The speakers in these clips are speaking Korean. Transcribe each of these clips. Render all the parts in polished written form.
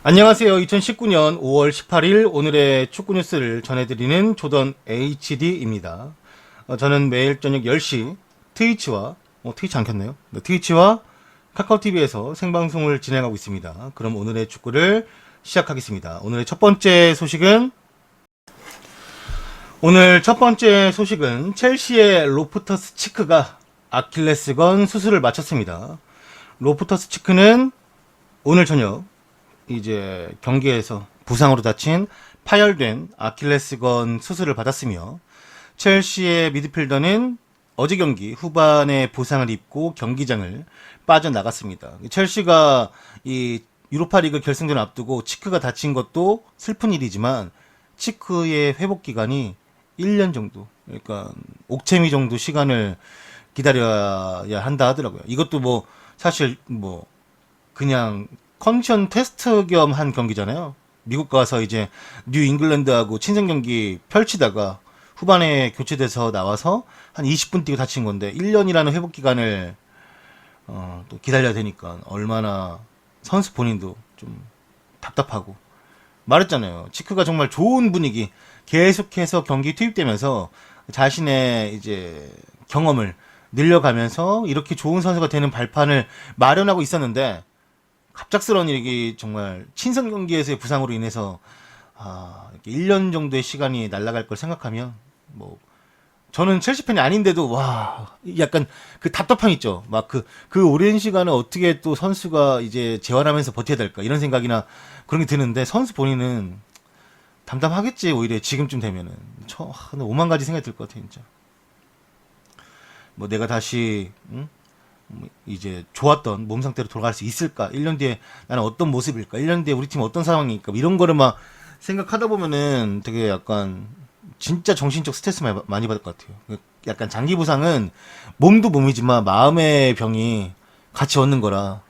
안녕하세요. 2019년 5월 18일 오늘의 축구 뉴스를 전해드리는 조던 HD입니다. 저는 매일 저녁 10시 트위치와 트위치 안 켰네요. 네, 트위치와 카카오TV에서 생방송을 진행하고 있습니다. 그럼 오늘의 축구를 시작하겠습니다. 오늘 첫 번째 소식은 첼시의 로프터스 치크가 아킬레스건 수술을 마쳤습니다. 로프터스 치크는 오늘 저녁 이제 경기에서 부상으로 다친 파열된 아킬레스건 수술을 받았으며 첼시의 미드필더는 어제 경기 후반에 부상을 입고 경기장을 빠져나갔습니다. 첼시가 이 유로파리그 결승전 앞두고 치크가 다친 것도 슬픈 일이지만 치크의 회복 기간이 1년 정도, 그러니까 옥체미 정도 시간을 기다려야 한다 하더라고요. 이것도 뭐 사실 뭐 그냥 컨디션 테스트 겸 한 경기잖아요. 미국 가서 이제 뉴 잉글랜드하고 친선 경기 펼치다가 후반에 교체돼서 나와서 한 20분 뛰고 다친 건데 1년이라는 회복 기간을 또 기다려야 되니까 얼마나 선수 본인도 좀 답답하고 말했잖아요. 치크가 정말 좋은 분위기 계속해서 경기 투입되면서 자신의 이제 경험을 늘려가면서 이렇게 좋은 선수가 되는 발판을 마련하고 있었는데 갑작스러운 일이 정말 친선 경기에서의 부상으로 인해서 이렇게 1년 정도의 시간이 날아갈 걸 생각하면 뭐 저는 첼시 팬이 아닌데도 와 약간 그 답답함 있죠. 막 그 오랜 시간을 어떻게 또 선수가 이제 재활하면서 버텨야 될까 이런 생각이나 그런 게 드는데 선수 본인은 담담하겠지. 오히려 지금쯤 되면은 오만 가지 생각이 들 것 같아 진짜. 뭐 내가 다시 이제 좋았던 몸 상태로 돌아갈 수 있을까? 1년 뒤에 나는 어떤 모습일까? 1년 뒤에 우리 팀 어떤 상황일까? 이런 거를 막 생각하다 보면은 되게 약간 진짜 정신적 스트레스 많이 받을 것 같아요. 약간 장기 부상은 몸도 몸이지만 마음의 병이 같이 얻는 거라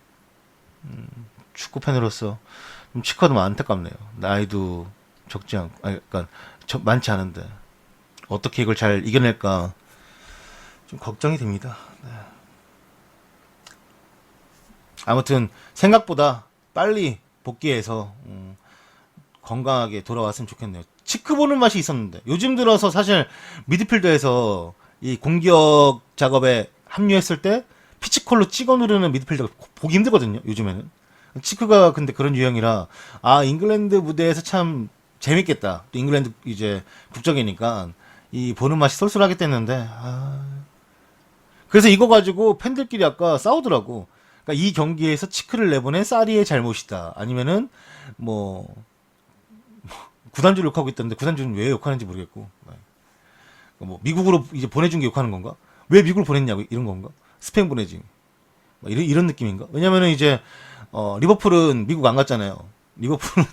축구 팬으로서 좀 치과도 좀 안타깝네요. 나이도 적지 않고, 약간 많지 않은데 어떻게 이걸 잘 이겨낼까 좀 걱정이 됩니다. 네. 아무튼 생각보다 빨리 복귀해서 건강하게 돌아왔으면 좋겠네요. 치크 보는 맛이 있었는데 요즘 들어서 사실 미드필더에서 이 공격 작업에 합류했을 때 피치콜로 찍어 누르는 미드필더가 보기 힘들거든요. 요즘에는 치크가 근데 그런 유형이라 잉글랜드 무대에서 참 재밌겠다. 또 잉글랜드 이제 국적이니까 이 보는 맛이 쏠쏠하겠댔는데 그래서 이거 가지고 팬들끼리 아까 싸우더라고. 그러니까 이 경기에서 치크를 내보낸 사리의 잘못이다. 아니면은 뭐 구단주를 욕하고 있던데 구단주는 왜 욕하는지 모르겠고. 뭐 미국으로 이제 보내준 게 욕하는 건가? 왜 미국으로 보냈냐고 이런 건가? 스페인 보내지. 이런 느낌인가? 왜냐면은 이제 리버풀은 미국 안 갔잖아요. 리버풀은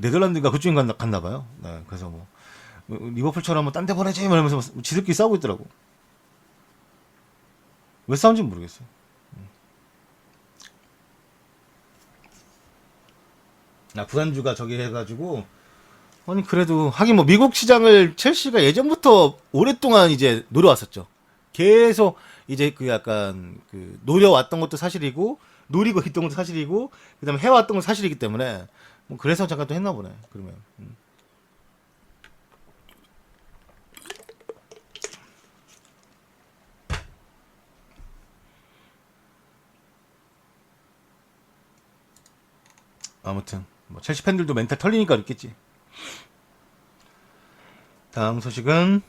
네덜란드가 그쪽에 갔나 봐요. 네, 그래서 뭐 리버풀처럼 뭐 딴 데 보내지 이러면서 지들끼리 싸우고 있더라고. 왜 싸운지 모르겠어요. 구단주가 저기 해가지고 아니 그래도 하긴 뭐 미국 시장을 첼시가 예전부터 오랫동안 이제 노려왔었죠. 계속 이제 그 약간 그 노려왔던 것도 사실이고 노리고 있던 것도 사실이고 그다음에 해왔던 것도 사실이기 때문에 뭐 그래서 잠깐 또 했나 보네. 그러면 아무튼 뭐 첼시 팬들도 멘탈 털리니까 그랬겠지. 다음 소식은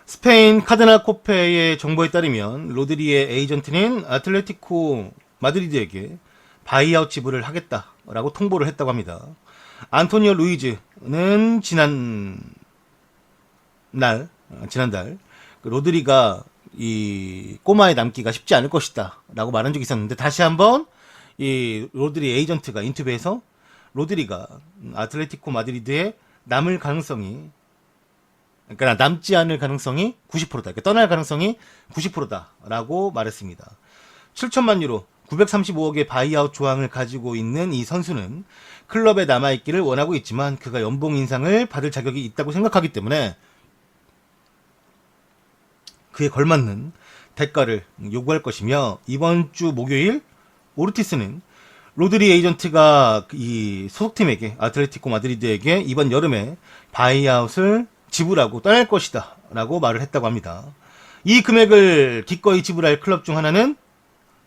스페인 카드날 코페의 정보에 따르면 로드리의 에이전트는 아틀레티코 마드리드에게 바이아웃 지불을 하겠다라고 통보를 했다고 합니다. 안토니오 루이즈는 지난달 로드리가 이 꼬마에 남기가 쉽지 않을 것이다라고 말한 적이 있었는데 다시 한번 이 로드리 에이전트가 인터뷰에서 로드리가 아틀레티코 마드리드에 남을 가능성이 그러니까 남지 않을 가능성이 90%다. 그러니까 떠날 가능성이 90%다라고 말했습니다. 7천만 유로 935억의 바이아웃 조항을 가지고 있는 이 선수는 클럽에 남아있기를 원하고 있지만 그가 연봉 인상을 받을 자격이 있다고 생각하기 때문에 그에 걸맞는 대가를 요구할 것이며 이번 주 목요일 오르티스는 로드리 에이전트가 이 소속팀에게 아틀레티코 마드리드에게 이번 여름에 바이아웃을 지불하고 떠날 것이다 라고 말을 했다고 합니다. 이 금액을 기꺼이 지불할 클럽 중 하나는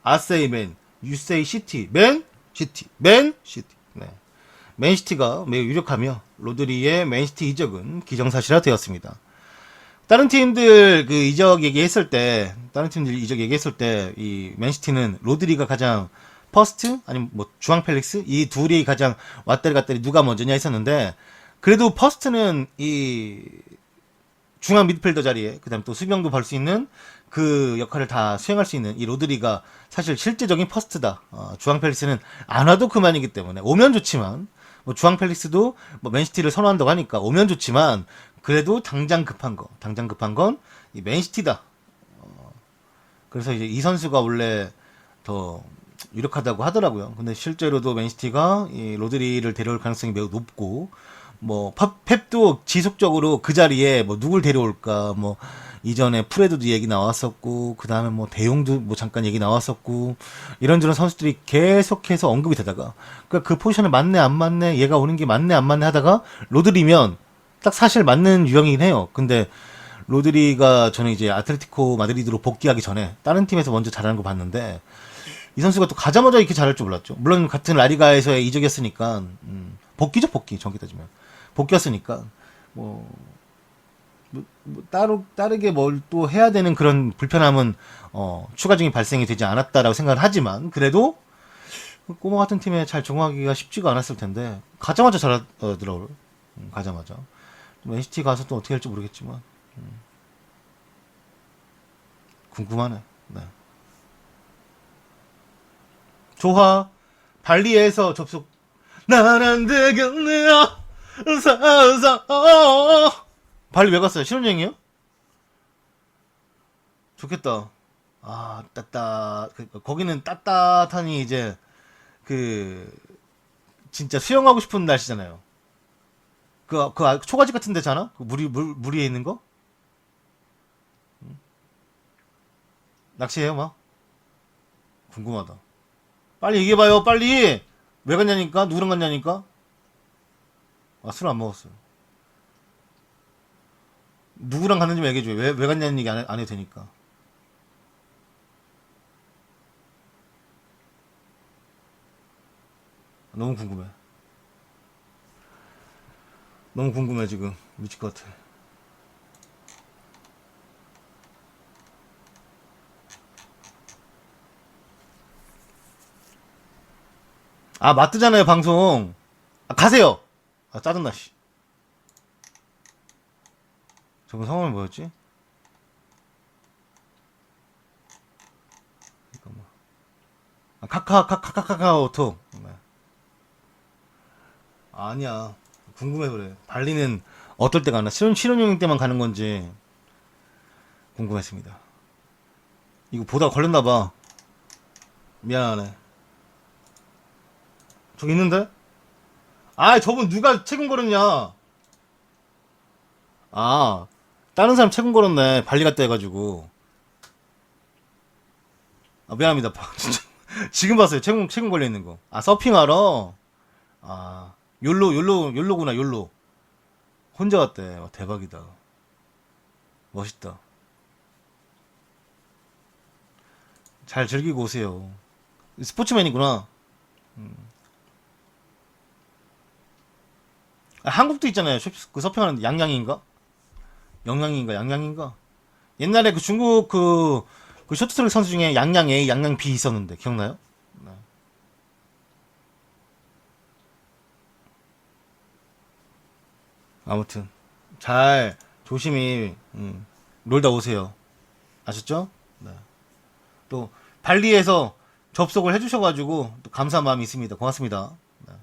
아세이맨, 유세이 시티, 맨시티. 네. 맨시티가 매우 유력하며 로드리의 맨시티 이적은 기정사실화 되었습니다. 다른 팀들 이적 얘기했을 때, 이 맨시티는 로드리가 가장 퍼스트 아니면 뭐 주앙 펠릭스 이 둘이 가장 왔다리 갔다리 누가 먼저냐 했었는데, 그래도 퍼스트는 이 중앙 미드필더 자리에 그다음 또 수비형도 벌 수 있는 그 역할을 다 수행할 수 있는 이 로드리가 사실 실제적인 퍼스트다. 주앙 펠릭스는 안 와도 그만이기 때문에 오면 좋지만, 뭐 주앙 펠릭스도 뭐 맨시티를 선호한다고 하니까 오면 좋지만, 그래도 당장 급한 건 이 맨시티다. 그래서 이제 이 선수가 원래 더 유력하다고 하더라고요. 근데 실제로도 맨시티가 이 로드리를 데려올 가능성이 매우 높고, 뭐 펩도 지속적으로 그 자리에 뭐 누굴 데려올까, 뭐 이전에 프레드도 얘기 나왔었고, 그 다음에 뭐 대용도 뭐 잠깐 얘기 나왔었고, 이런저런 선수들이 계속해서 언급이 되다가, 그러니까 그 포지션에 맞네 안 맞네, 얘가 오는 게 맞네 안 맞네 하다가 로드리면 딱 사실 맞는 유형이긴 해요. 근데 로드리가 저는 이제 아틀레티코 마드리드로 복귀하기 전에 다른 팀에서 먼저 잘하는 거 봤는데, 이 선수가 또 가자마자 이렇게 잘할 줄 몰랐죠. 물론 같은 라리가에서의 이적이었으니까, 복귀죠, 복귀. 정확히 따지면 복귀였으니까 뭐 다르게 뭘 또 해야 되는 그런 불편함은 추가적인 발생이 되지 않았다라고 생각을 하지만, 그래도 꼬마 같은 팀에 잘 적응하기가 쉽지가 않았을 텐데 가자마자 잘하더라고요. 가자마자. NCT 가서 또 어떻게 할지 모르겠지만 궁금하네. 네. 조화 발리에서 접속. 난 안 되겠네요. 발리 왜 갔어요? 신혼여행이요? 좋겠다. 아, 거기는 따뜻하니 이제 그 진짜 수영하고 싶은 날씨잖아요. 초가집 같은 데잖아? 물 위에 있는 거? 낚시해요, 막? 궁금하다. 빨리 얘기해봐요, 빨리! 왜 갔냐니까? 누구랑 갔냐니까? 아, 술 안 먹었어요. 누구랑 갔는지 얘기해줘요. 왜 갔냐는 얘기 안 해도 되니까. 너무 궁금해. 너무 궁금해, 지금. 미칠 것 같아. 아, 맞뜨잖아요, 방송. 아, 가세요! 아, 짜증나, 씨. 저분 성함이 뭐였지? 잠깐만. 아, 카카오톡. 네. 아니야. 궁금해 그래. 발리는 어떨 때 가나? 신혼여행 때만 가는 건지 궁금했습니다. 이거 보다가 걸렸나봐. 미안하네. 저기 있는데? 아, 저분 누가 책임 걸었냐? 아, 다른 사람 책임 걸었네. 발리 갔다 해가지고. 아, 미안합니다. 진짜. 지금 봤어요. 책임 걸려있는 거. 아, 서핑하러? 아, 욜로구나, 욜로. 혼자 갔대. 와, 대박이다. 멋있다. 잘 즐기고 오세요. 스포츠맨이구나. 아, 한국도 있잖아요. 그 서핑하는 양양인가? 양양인가? 옛날에 그 중국 그 쇼트트랙 선수 중에 양양 A, 양양 B 있었는데 기억나요? 네. 아무튼 잘 조심히 놀다 오세요. 아셨죠? 네. 또 발리에서 접속을 해주셔가지고 또 감사한 마음이 있습니다. 고맙습니다. 네.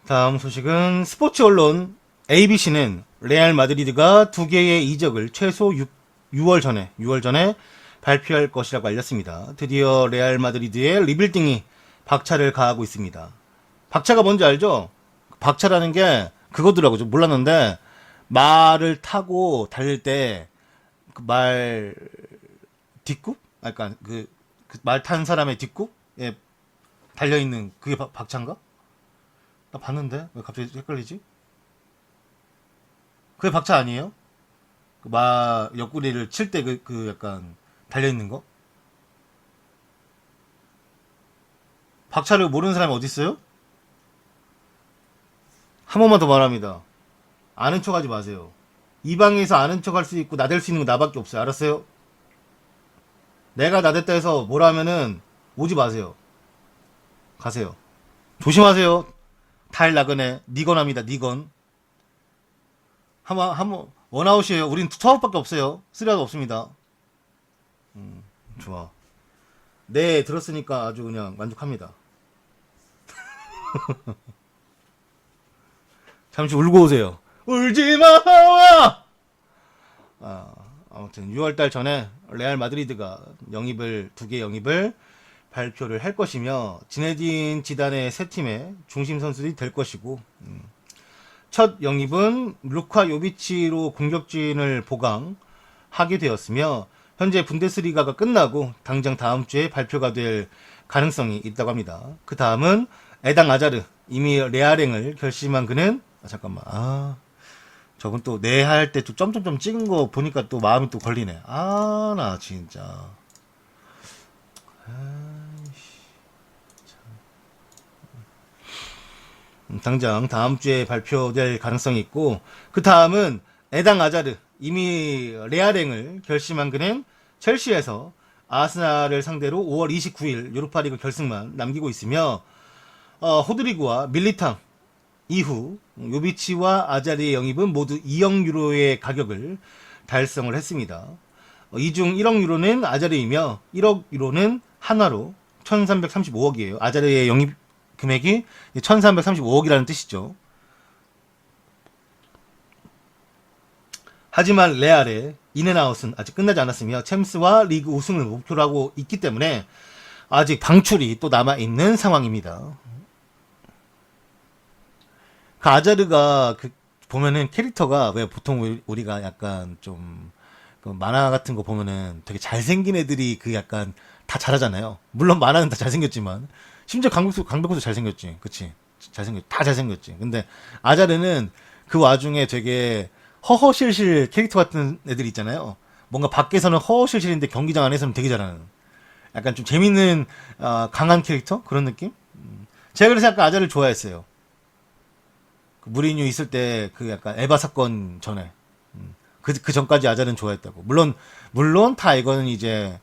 다음 소식은 스포츠 언론 ABC는 레알 마드리드가 두 개의 이적을 최소 6월 전에 발표할 것이라고 알렸습니다. 드디어 레알 마드리드의 리빌딩이 박차를 가하고 있습니다. 박차가 뭔지 알죠? 박차라는 게 그거더라고요. 몰랐는데 말을 타고 달릴 때 그 말 뒷굽? 약간 그 말 탄 사람의 뒷굽에 달려 있는 그게 박차인가? 나 봤는데 왜 갑자기 헷갈리지? 그게 박차 아니에요? 그 옆구리를 칠 때 그 약간 달려 있는 거? 박차를 모르는 사람이 어디 있어요? 한 번만 더 말합니다. 아는 척 하지 마세요. 이 방에서 아는 척 할 수 있고 나댈 수 있는 거 나밖에 없어요. 알았어요? 내가 나댔다 해서 뭐라 하면은 오지 마세요. 가세요. 조심하세요. 달 나그네 니건합니다. 니건. 한번 원아웃이에요. 우린 투아웃밖에 없어요. 쓰리아웃 없습니다. 좋아. 네, 들었으니까 아주 그냥 만족합니다. 잠시 울고 오세요. 울지 마! 아무튼 6월달 전에 레알 마드리드가 두 개 영입을 발표를 할 것이며 지네딘 지단의 새 팀의 중심 선수들이 될 것이고 첫 영입은 루카 요비치로 공격진을 보강하게 되었으며 현재 분데스리가가 끝나고 당장 다음 주에 발표가 될 가능성이 있다고 합니다. 그 다음은 에당 아자르. 이미 레알행을 결심한 그는 잠깐만. 저건 또 내 할 때 또 점점점 찍은 거 보니까 또 마음이 또 걸리네. 나 진짜. 당장 다음 주에 발표될 가능성이 있고 그 다음은 에당 아자르. 이미 레알행을 결심한 그는 첼시에서 아스날을 상대로 5월 29일 유로파리그 결승만 남기고 있으며 호드리그와 밀리탕 이후 요비치와 아자리의 영입은 모두 2억 유로의 가격을 달성을 했습니다. 이 중 1억 유로는 아자르이며 1억 유로는 한화로 1335억이에요. 아자르의 영입 금액이 1335억이라는 뜻이죠. 하지만 레알의 인앤아웃은 아직 끝나지 않았으며 챔스와 리그 우승을 목표로 하고 있기 때문에 아직 방출이 또 남아있는 상황입니다. 그 아자르가 보면은 캐릭터가 왜 보통 우리가 약간 좀 그 만화 같은 거 보면은 되게 잘생긴 애들이 그 약간 다 잘하잖아요. 물론 만화는 다 잘생겼지만 심지어 강백호도 잘생겼지. 그치? 다 잘생겼지. 근데 아자르는 그 와중에 되게 허허실실 캐릭터 같은 애들 있잖아요. 뭔가 밖에서는 허허실실인데 경기장 안에서는 되게 잘하는. 약간 좀 재밌는 강한 캐릭터 그런 느낌? 제가 그래서 약간 아자를 좋아했어요. 그 무리뉴 있을 때 그 약간 에바 사건 전에 그 전까지 아자르는 좋아했다고. 물론 다 이거는 이제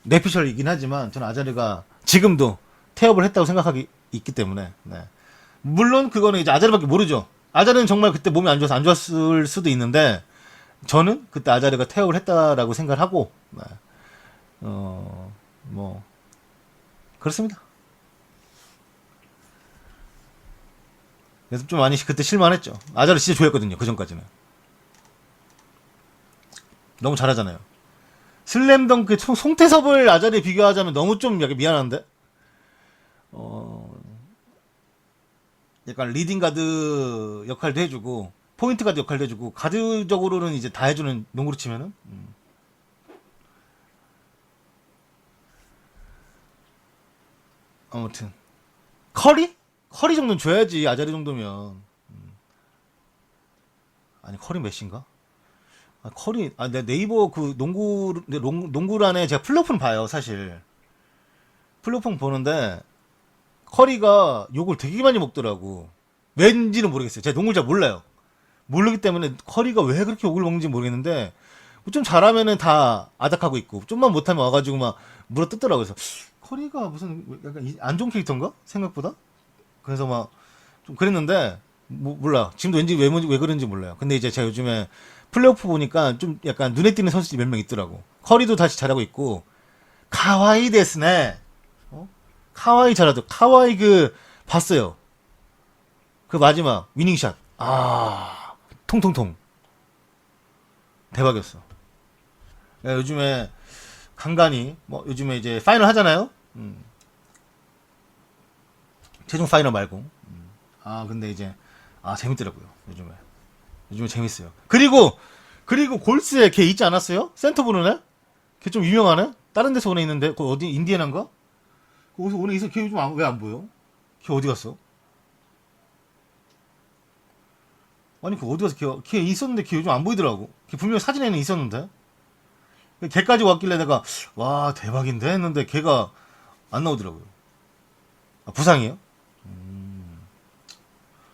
뇌피셜이긴 하지만 저는 아자르가 지금도 태업을 했다고 생각하기 있기 때문에 네. 물론 그거는 이제 아자르밖에 모르죠. 아자르는 정말 그때 몸이 안 좋아서 안 좋았을 수도 있는데 저는 그때 아자르가 태업을 했다라고 생각을 하고 네. 뭐 그렇습니다. 그래서 좀 많이 그때 실망했죠. 아자르 진짜 좋아했거든요. 그 전까지는 너무 잘하잖아요. 슬램덩크 송태섭을 아자르에 비교하자면 너무 좀 약간 미안한데 약간 리딩 가드 역할도 해주고 포인트 가드 역할도 해주고 가드적으로는 이제 다 해주는 농구로 치면은 아무튼 커리 정도는 줘야지 아자르 정도면 아니 커리 몇인가? 커리 내 네이버 그 농구란에 제가 플로프는 봐요 사실 플로프 보는데 커리가 욕을 되게 많이 먹더라고. 왠지는 모르겠어요. 제가 농구를 잘 몰라요. 모르기 때문에 커리가 왜 그렇게 욕을 먹는지 모르겠는데 좀 잘하면은 다 아닥하고 있고 좀만 못하면 와가지고 막 물어뜯더라고요. 그래서 커리가 무슨 약간 안 좋은 캐릭터인가? 생각보다? 그래서 막 좀 그랬는데 몰라. 지금도 왠지 왜 그런지 몰라요. 근데 이제 제가 요즘에 플레이오프 보니까 좀 약간 눈에 띄는 선수들이 몇 명 있더라고. 커리도 다시 잘하고 있고 카와이 데스네. 카와이 잘하죠. 카와이 봤어요. 그 마지막 위닝샷. 통통통. 대박이었어. 야, 요즘에 간간히 요즘에 이제 파이널 하잖아요. 최종 파이널 말고. 근데 이제 재밌더라고요. 요즘에 재밌어요. 그리고 골스에 걔 있지 않았어요? 센터 보는 애? 걔 좀 유명하네? 다른 데서 오네 있는데 그 어디 인디애나인가? 거기서 오네 있어. 걔 요즘 왜 안 보여? 걔 어디 갔어? 아니 그 어디 가서 걔 있었는데 걔 요즘 안 보이더라고. 걔 분명 사진에는 있었는데 걔까지 왔길래 내가 와 대박인데 했는데 걔가 안 나오더라고요. 아, 부상이에요?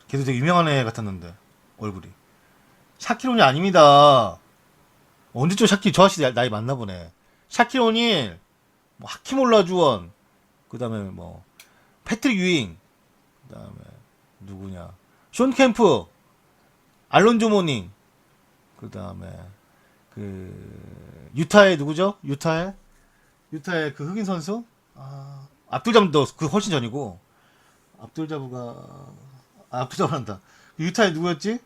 걔도 되게 유명한 애 같았는데 얼굴이. 샤키론이 아닙니다. 언제쯤 저 아저씨 나이 맞나 보네. 샤키론이 뭐 하킴 올라주원 그 다음에 뭐 패트릭 유잉 그 다음에 누구냐 숀 캠프 알론조 모닝 그 다음에 그 유타의 누구죠? 유타의 그 흑인 선수 압둘자브도 그 훨씬 전이고 압둘자브란다. 유타의 누구였지?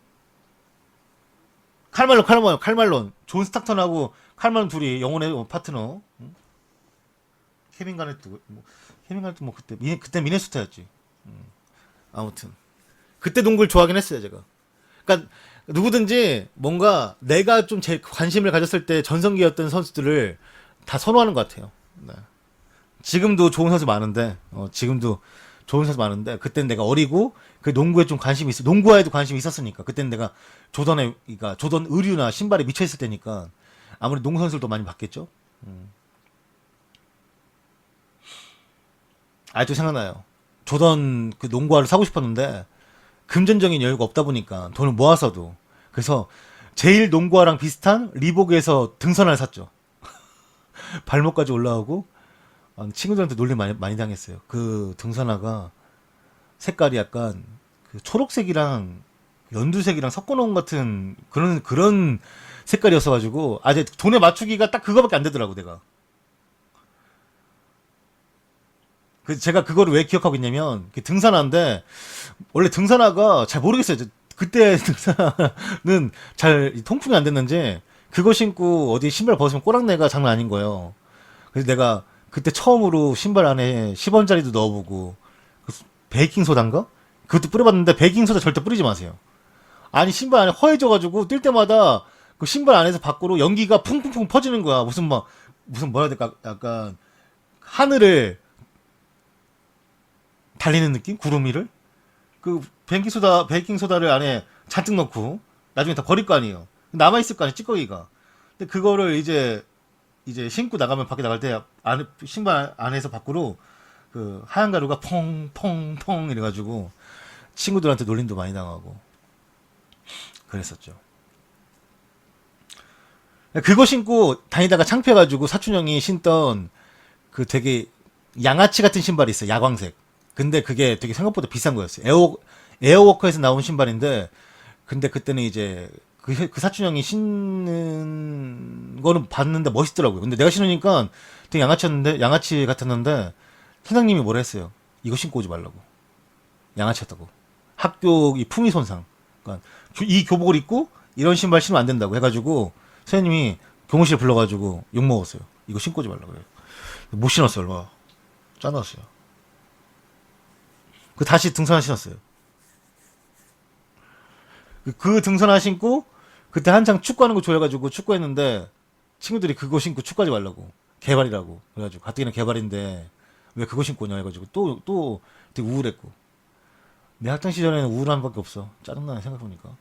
칼말론 존 스타턴하고 칼말론 둘이 영혼의 파트너. 응? 케빈 가넷도 뭐 그때 미네소타였지. 아무튼 그때 농구를 좋아하긴 했어요 제가. 그러니까 누구든지 뭔가 내가 좀 제 관심을 가졌을 때 전성기였던 선수들을 다 선호하는 것 같아요. 네. 지금도 좋은 선수 많은데 그때는 내가 어리고 그 농구에 좀 관심이 있어. 농구화에도 관심이 있었으니까. 그때는 내가 그러니까 조던 의류나 신발에 미쳐 있을 때니까 아무리 농구 선수들도 많이 봤겠죠. 아직도 생각나요. 조던 그 농구화를 사고 싶었는데 금전적인 여유가 없다 보니까 돈을 모아서도 그래서 제일 농구화랑 비슷한 리복에서 등산화를 샀죠. 발목까지 올라오고 친구들한테 논리 많이 당했어요. 그 등산화가 색깔이 약간 그 초록색이랑 연두색이랑 섞어놓은 같은 그런 색깔이었어가지고 아직 돈에 맞추기가 딱 그거밖에 안 되더라고 내가. 그 제가 그거를 왜 기억하고 있냐면 그 등산화인데 원래 등산화가 잘 모르겠어요. 그때 등산화는 잘 통풍이 안 됐는지 그거 신고 어디 신발 벗으면 꼬랑내가 장난 아닌 거예요. 그래서 내가 그때 처음으로 신발 안에 10원짜리도 넣어보고 베이킹 소다인가? 그것도 뿌려봤는데 베이킹 소다 절대 뿌리지 마세요. 아니 신발 안에 허해져가지고 뛸 때마다 그 신발 안에서 밖으로 연기가 풍풍풍 퍼지는 거야. 무슨 뭐라 해야 될까? 약간 하늘을 달리는 느낌? 구름 위를? 그 베이킹 소다를 안에 잔뜩 넣고 나중에 다 버릴 거 아니에요. 남아있을 거 아니에요, 찌꺼기가. 근데 그거를 이제 신고 나가면 밖에 나갈 때 신발 안에서 밖으로 그 하얀 가루가 퐁퐁퐁 이래가지고 친구들한테 놀림도 많이 당하고 그랬었죠. 그거 신고 다니다가 창피해가지고 사촌 형이 신던 그 되게 양아치 같은 신발이 있어요. 야광색. 근데 그게 되게 생각보다 비싼 거였어요. 에어워커에서 나온 신발인데 근데 그때는 이제 그 사촌 형이 신는 거는 봤는데 멋있더라고요. 근데 내가 신으니까 되게 양아치 같았는데 사장님이 뭐라 했어요. 이거 신고 오지 말라고. 양아치였다고. 학교 이 품위 손상. 그러니까 이 교복을 입고 이런 신발 신으면 안 된다고 해가지고 선생님이 교무실 불러가지고 욕 먹었어요. 이거 신고 오지 말라고. 못 신었어요. 얼마 짜놨어요. 그 다시 등산화 신었어요. 그 등산화 신고 그때 한창 축구하는 거 좋아해가지고 축구했는데 친구들이 그거 신고 축구하지 말라고 개발이라고 그래가지고 가뜩이나 개발인데 왜 그거 신고 오냐 해가지고 또 되게 우울했고 내 학창 시절에는 우울함밖에 없어. 짜증나네 생각해보니까.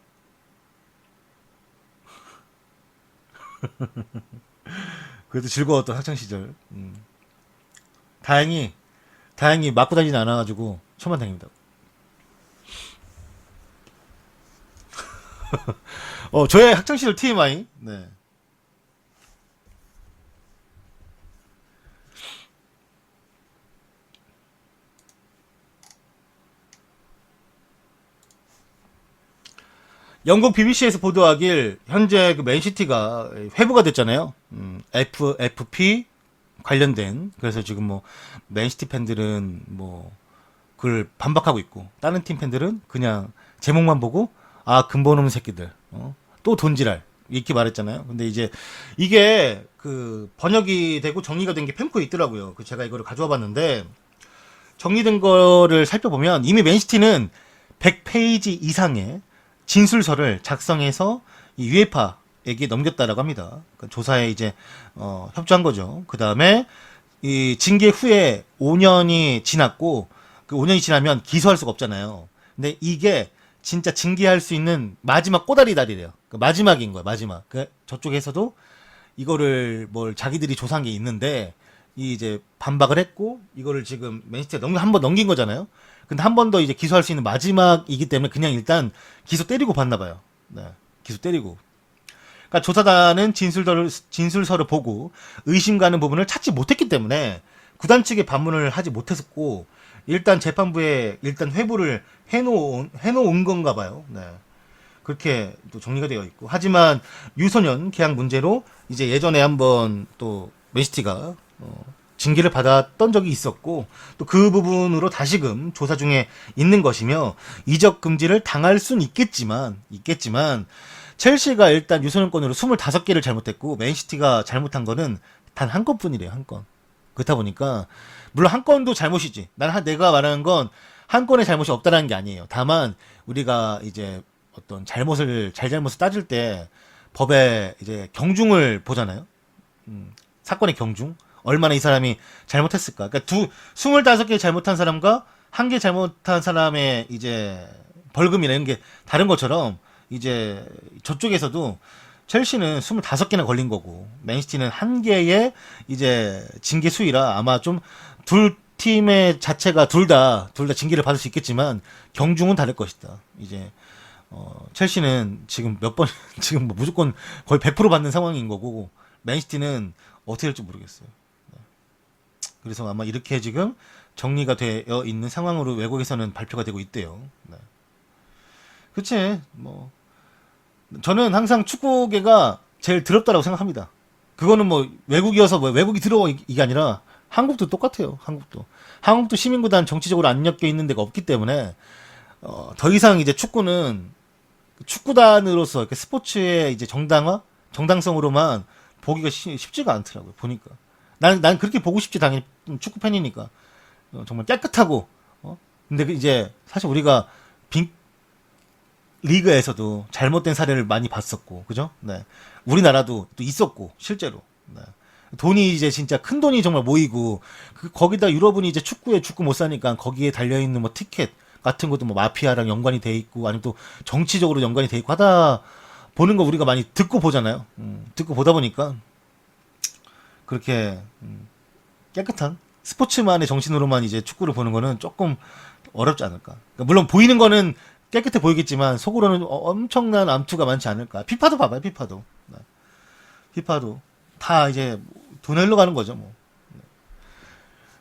그래도 즐거웠던 학창 시절. 다행히 맞고 다니진 않아가지고 천만다행입니다. 저의 학창 시절 TMI. 네. 영국 BBC에서 보도하길 현재 그 맨시티가 회부가 됐잖아요. FFP 관련된 그래서 지금 뭐 맨시티 팬들은 뭐 그걸 반박하고 있고 다른 팀 팬들은 그냥 제목만 보고 근본 없는 새끼들 또 돈지랄 이렇게 말했잖아요. 근데 이제 이게 그 번역이 되고 정리가 된 게 팸코에 있더라고요. 그 제가 이거를 가져와 봤는데 정리된 거를 살펴보면 이미 맨시티는 100페이지 이상의 진술서를 작성해서 이 유에파에게 넘겼다라고 합니다. 그러니까 조사에 이제 협조한 거죠. 그 다음에 이 징계 후에 5년이 지났고 그 5년이 지나면 기소할 수가 없잖아요. 근데 이게 진짜 징계할 수 있는 마지막 꼬다리다리래요. 그 마지막인 거야, 마지막. 그 저쪽에서도 이거를 뭘 자기들이 조사한 게 있는데 이 이제 반박을 했고 이거를 지금 맨시티가 한 번 넘긴 거잖아요. 근데 한 번 더 이제 기소할 수 있는 마지막이기 때문에 그냥 일단 기소 때리고 봤나 봐요. 네, 기소 때리고. 그러니까 조사단은 진술서를 보고 의심 가는 부분을 찾지 못했기 때문에 구단 측에 반문을 하지 못했었고 일단 재판부에 일단 회부를 해놓은 건가 봐요. 네. 그렇게 또 정리가 되어 있고 하지만 유소년 계약 문제로 이제 예전에 한번 또 맨시티가 징계를 받았던 적이 있었고 또 그 부분으로 다시금 조사 중에 있는 것이며 이적 금지를 당할 수는 있겠지만 첼시가 일단 유소년권으로 25개를 잘못했고 맨시티가 잘못한 거는 단 한 건뿐이래요. 한 건. 그렇다 보니까 물론 한 건도 잘못이지. 내가 말하는 건 한 건의 잘못이 없다라는 게 아니에요. 다만 우리가 이제 어떤 잘못을 따질 때 법의 이제 경중을 보잖아요. 사건의 경중. 얼마나 이 사람이 잘못했을까. 그러니까 25개 잘못한 사람과 한 개 잘못한 사람의 이제 벌금이라는 게 다른 것처럼 이제 저쪽에서도 첼시는 25개나 걸린 거고 맨시티는 한 개의 이제 징계 수위라 아마 좀 둘 팀의 자체가 둘 다 징계를 받을 수 있겠지만 경중은 다를 것이다. 이제 첼시는 지금 몇 번 지금 뭐 무조건 거의 100% 받는 상황인 거고 맨시티는 어떻게 될지 모르겠어요. 그래서 아마 이렇게 지금 정리가 되어 있는 상황으로 외국에서는 발표가 되고 있대요. 네. 그치 뭐 저는 항상 축구계가 제일 더럽다라고 생각합니다. 그거는 뭐 외국이어서 뭐 외국이 더러워 이게 아니라 한국도 똑같아요. 한국도 시민구단 정치적으로 안 엮여 있는 데가 없기 때문에 더 이상 이제 축구는 축구단으로서 이렇게 스포츠의 이제 정당성으로만 보기가 쉽지가 않더라고요. 보니까 난 그렇게 보고 싶지 당연히 축구 팬이니까 정말 깨끗하고 근데 이제 사실 우리가 리그에서도 잘못된 사례를 많이 봤었고, 그죠? 네. 우리나라도 또 있었고, 실제로. 네. 돈이 이제 진짜 큰 돈이 정말 모이고, 거기다 유럽은 이제 축구 못 사니까 거기에 달려있는 뭐 티켓 같은 것도 뭐 마피아랑 연관이 돼 있고, 아니면 또 정치적으로 연관이 돼 있고 하다 보는 거 우리가 많이 듣고 보잖아요. 듣고 보다 보니까, 그렇게, 깨끗한 스포츠만의 정신으로만 이제 축구를 보는 거는 조금 어렵지 않을까. 그러니까 물론 보이는 거는 깨끗해 보이겠지만 속으로는 엄청난 암투가 많지 않을까. 피파도 봐봐요. 피파도 다 이제 돈을 흘러 가는 거죠. 뭐.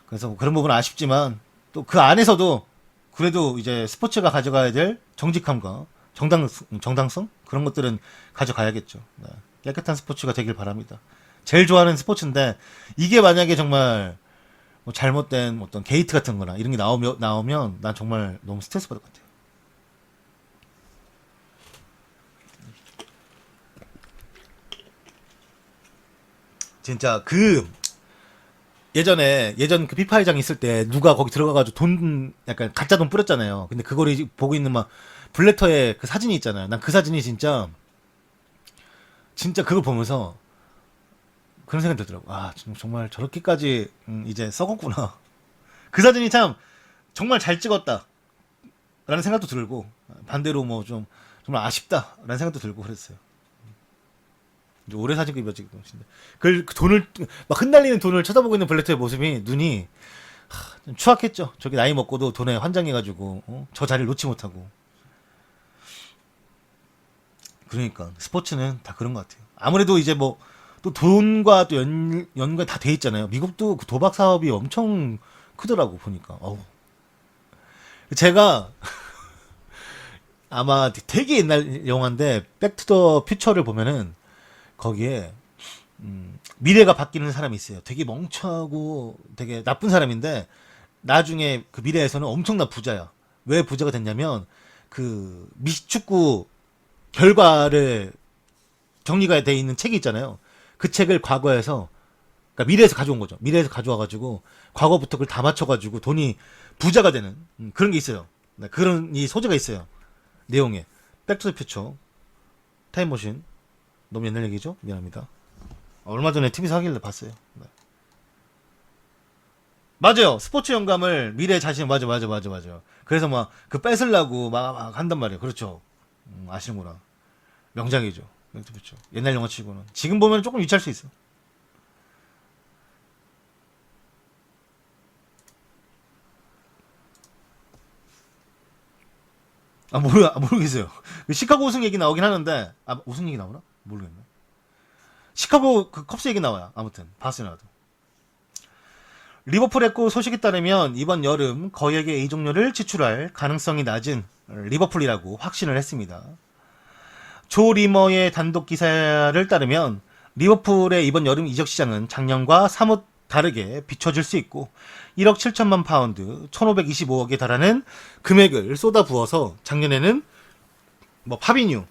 그래서 그런 부분은 아쉽지만 또 그 안에서도 그래도 이제 스포츠가 가져가야 될 정직함과 정당성 그런 것들은 가져가야겠죠. 네. 깨끗한 스포츠가 되길 바랍니다. 제일 좋아하는 스포츠인데 이게 만약에 정말 뭐 잘못된 어떤 게이트 같은 거나 이런 게 나오면 난 정말 너무 스트레스 받을 것 같아요. 진짜 예전 그 피파 회장 있을 때 누가 거기 들어가가지고 돈 약간 가짜 돈 뿌렸잖아요. 근데 그거를 보고 있는 막 블래터의 그 사진이 있잖아요. 난 그 사진이 진짜 그걸 보면서 그런 생각이 들더라고. 아 정말 저렇게까지 이제 썩었구나. 그 사진이 참 정말 잘 찍었다 라는 생각도 들고 반대로 뭐 좀 정말 아쉽다 라는 생각도 들고 그랬어요. 오래 사진 입었지 그 돈을 막 흩날리는 돈을 쳐다보고 있는 블래터의 모습이 눈이 좀 추악했죠. 저기 나이 먹고도 돈에 환장해가지고 저 자리를 놓지 못하고. 그러니까 스포츠는 다 그런 것 같아요. 아무래도 이제 뭐 또 돈과 또 연관 다 돼 있잖아요. 미국도 그 도박 사업이 엄청 크더라고 보니까. 제가 아마 되게 옛날 영화인데 백투더 퓨처를 보면은 거기에 미래가 바뀌는 사람이 있어요. 되게 멍청하고 되게 나쁜 사람인데 나중에 그 미래에서는 엄청난 부자야. 왜 부자가 됐냐면 그 미식축구 결과를 정리가 돼 있는 책이 있잖아요. 그 책을 과거에서 그러니까 미래에서 가져온 거죠. 미래에서 가져와가지고 과거부터 그걸 다 맞춰가지고 돈이 부자가 되는 그런 게 있어요. 네, 그런 이 소재가 있어요. 내용에 백투더퓨처 타임머신. 너무 옛날 얘기죠? 미안합니다. 얼마 전에 TV에서 하길래 봤어요. 네. 맞아요. 스포츠 영감을 미래 자신, 맞아. 그래서 막 그 뺏으려고 막 한단 말이에요. 그렇죠. 아시는구나. 명작이죠. 백투더퓨처. 옛날 영화 치고는. 지금 보면 조금 유치할 수 있어. 모르겠어요. 시카고 우승 얘기 나오긴 하는데, 우승 얘기 나오나? 모르겠네. 시카고 그 컵스 얘기 나와요. 아무튼, 봤어요, 나도. 리버풀 했고 소식에 따르면 이번 여름 거액의 이적료를 지출할 가능성이 낮은 리버풀이라고 확신을 했습니다. 조 리머의 단독 기사를 따르면 리버풀의 이번 여름 이적 시장은 작년과 사뭇 다르게 비춰질 수 있고 1억 7천만 파운드, 1525억에 달하는 금액을 쏟아부어서 작년에는 뭐 파비뉴,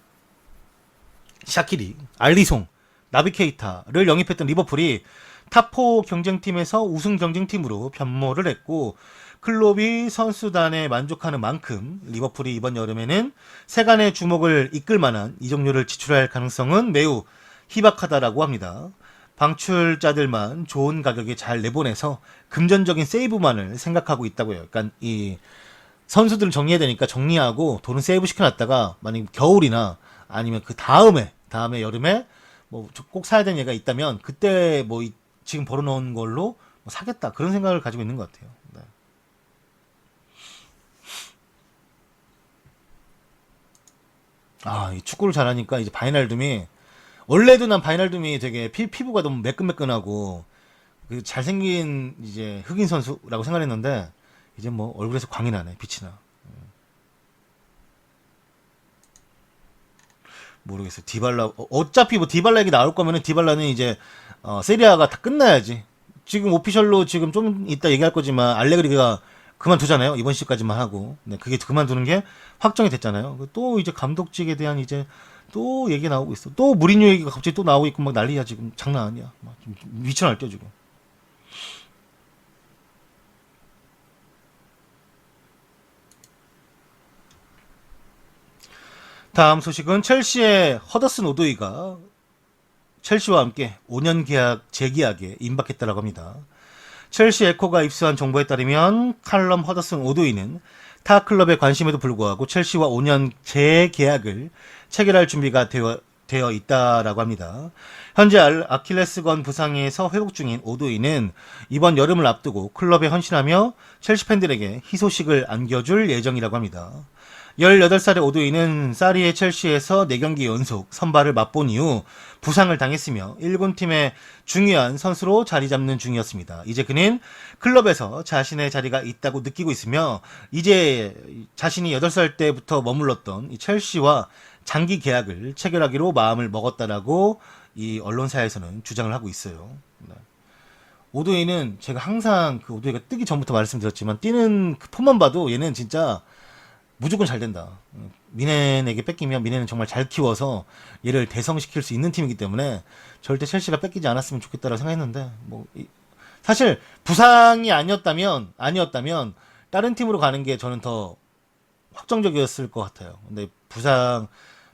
샤키리, 알리송, 나비케이타를 영입했던 리버풀이 탑4 경쟁팀에서 우승 경쟁팀으로 변모를 했고 클롭이 선수단에 만족하는 만큼 리버풀이 이번 여름에는 세간의 주목을 이끌 만한 이적료를 지출할 가능성은 매우 희박하다라고 합니다. 방출자들만 좋은 가격에 잘 내보내서 금전적인 세이브만을 생각하고 있다고요. 그러니까 이 선수들을 정리해야 되니까 정리하고 돈은 세이브 시켜놨다가 만약 겨울이나 아니면 그 다음에 여름에 뭐 꼭 사야 되는 얘가 있다면 그때 뭐 지금 벌어놓은 걸로 뭐 사겠다 그런 생각을 가지고 있는 것 같아요. 네. 이 축구를 잘하니까 이제 바이날둠이 원래도 난 바이날둠이 되게 피부가 너무 매끈매끈하고 그 잘생긴 이제 흑인 선수라고 생각했는데 이제 뭐 얼굴에서 광이 나네, 빛이 나. 모르겠어요. 디발라 어차피 뭐 디발라 얘기 나올 거면은 디발라는 이제 세리아가 다 끝나야지. 지금 오피셜로 지금 좀 이따 얘기할 거지만 알레그리가 그만두잖아요. 이번 시즌까지만 하고. 네, 그게 그만두는 게 확정이 됐잖아요. 또 이제 감독직에 대한 이제 또 얘기 나오고 있어. 또 무리뉴 얘기가 갑자기 또 나오고 있고 막 난리야 지금. 장난 아니야. 막 미쳐날 때 지금. 다음 소식은 첼시의 허더슨 오도이가 첼시와 함께 5년 계약 재계약에 임박했다라고 합니다. 첼시 에코가 입수한 정보에 따르면 칼럼 허더슨 오도이는 타 클럽의 관심에도 불구하고 첼시와 5년 재계약을 체결할 준비가 되어 있다라고 합니다. 현재 아킬레스건 부상에서 회복 중인 오도이는 이번 여름을 앞두고 클럽에 헌신하며 첼시 팬들에게 희소식을 안겨줄 예정이라고 합니다. 18살의 오도이는 사리의 첼시에서 4경기 연속 선발을 맛본 이후 부상을 당했으며 1군 팀의 중요한 선수로 자리 잡는 중이었습니다. 이제 그는 클럽에서 자신의 자리가 있다고 느끼고 있으며 이제 자신이 8살 때부터 머물렀던 이 첼시와 장기 계약을 체결하기로 마음을 먹었다라고 이 언론사에서는 주장을 하고 있어요. 네. 오도이는 제가 항상 그 오도이가 뜨기 전부터 말씀드렸지만 뛰는 그 폼만 봐도 얘는 진짜 무조건 잘 된다. 미넨에게 뺏기면 미넨은 정말 잘 키워서 얘를 대성시킬 수 있는 팀이기 때문에 절대 첼시가 뺏기지 않았으면 좋겠다라고 생각했는데 사실 부상이 아니었다면 다른 팀으로 가는 게 저는 더 확정적이었을 것 같아요. 근데 부상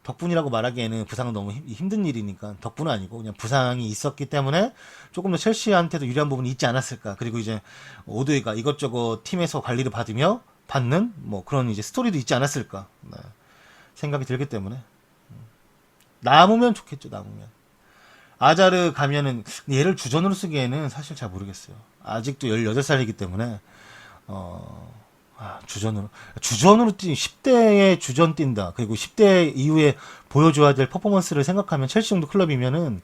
덕분이라고 말하기에는 부상은 너무 힘든 일이니까 덕분은 아니고 그냥 부상이 있었기 때문에 조금 더 첼시한테도 유리한 부분이 있지 않았을까. 그리고 이제 오드웨이가 이것저것 팀에서 관리를 받는 뭐 그런 이제 스토리도 있지 않았을까 생각이 들기 때문에 남으면 좋겠죠. 남으면 아자르 가면은 얘를 주전으로 쓰기에는 사실 잘 모르겠어요. 아직도 18살이기 때문에 주전으로 10대에 주전 뛴다. 그리고 10대 이후에 보여줘야 될 퍼포먼스를 생각하면 첼시 정도 클럽이면은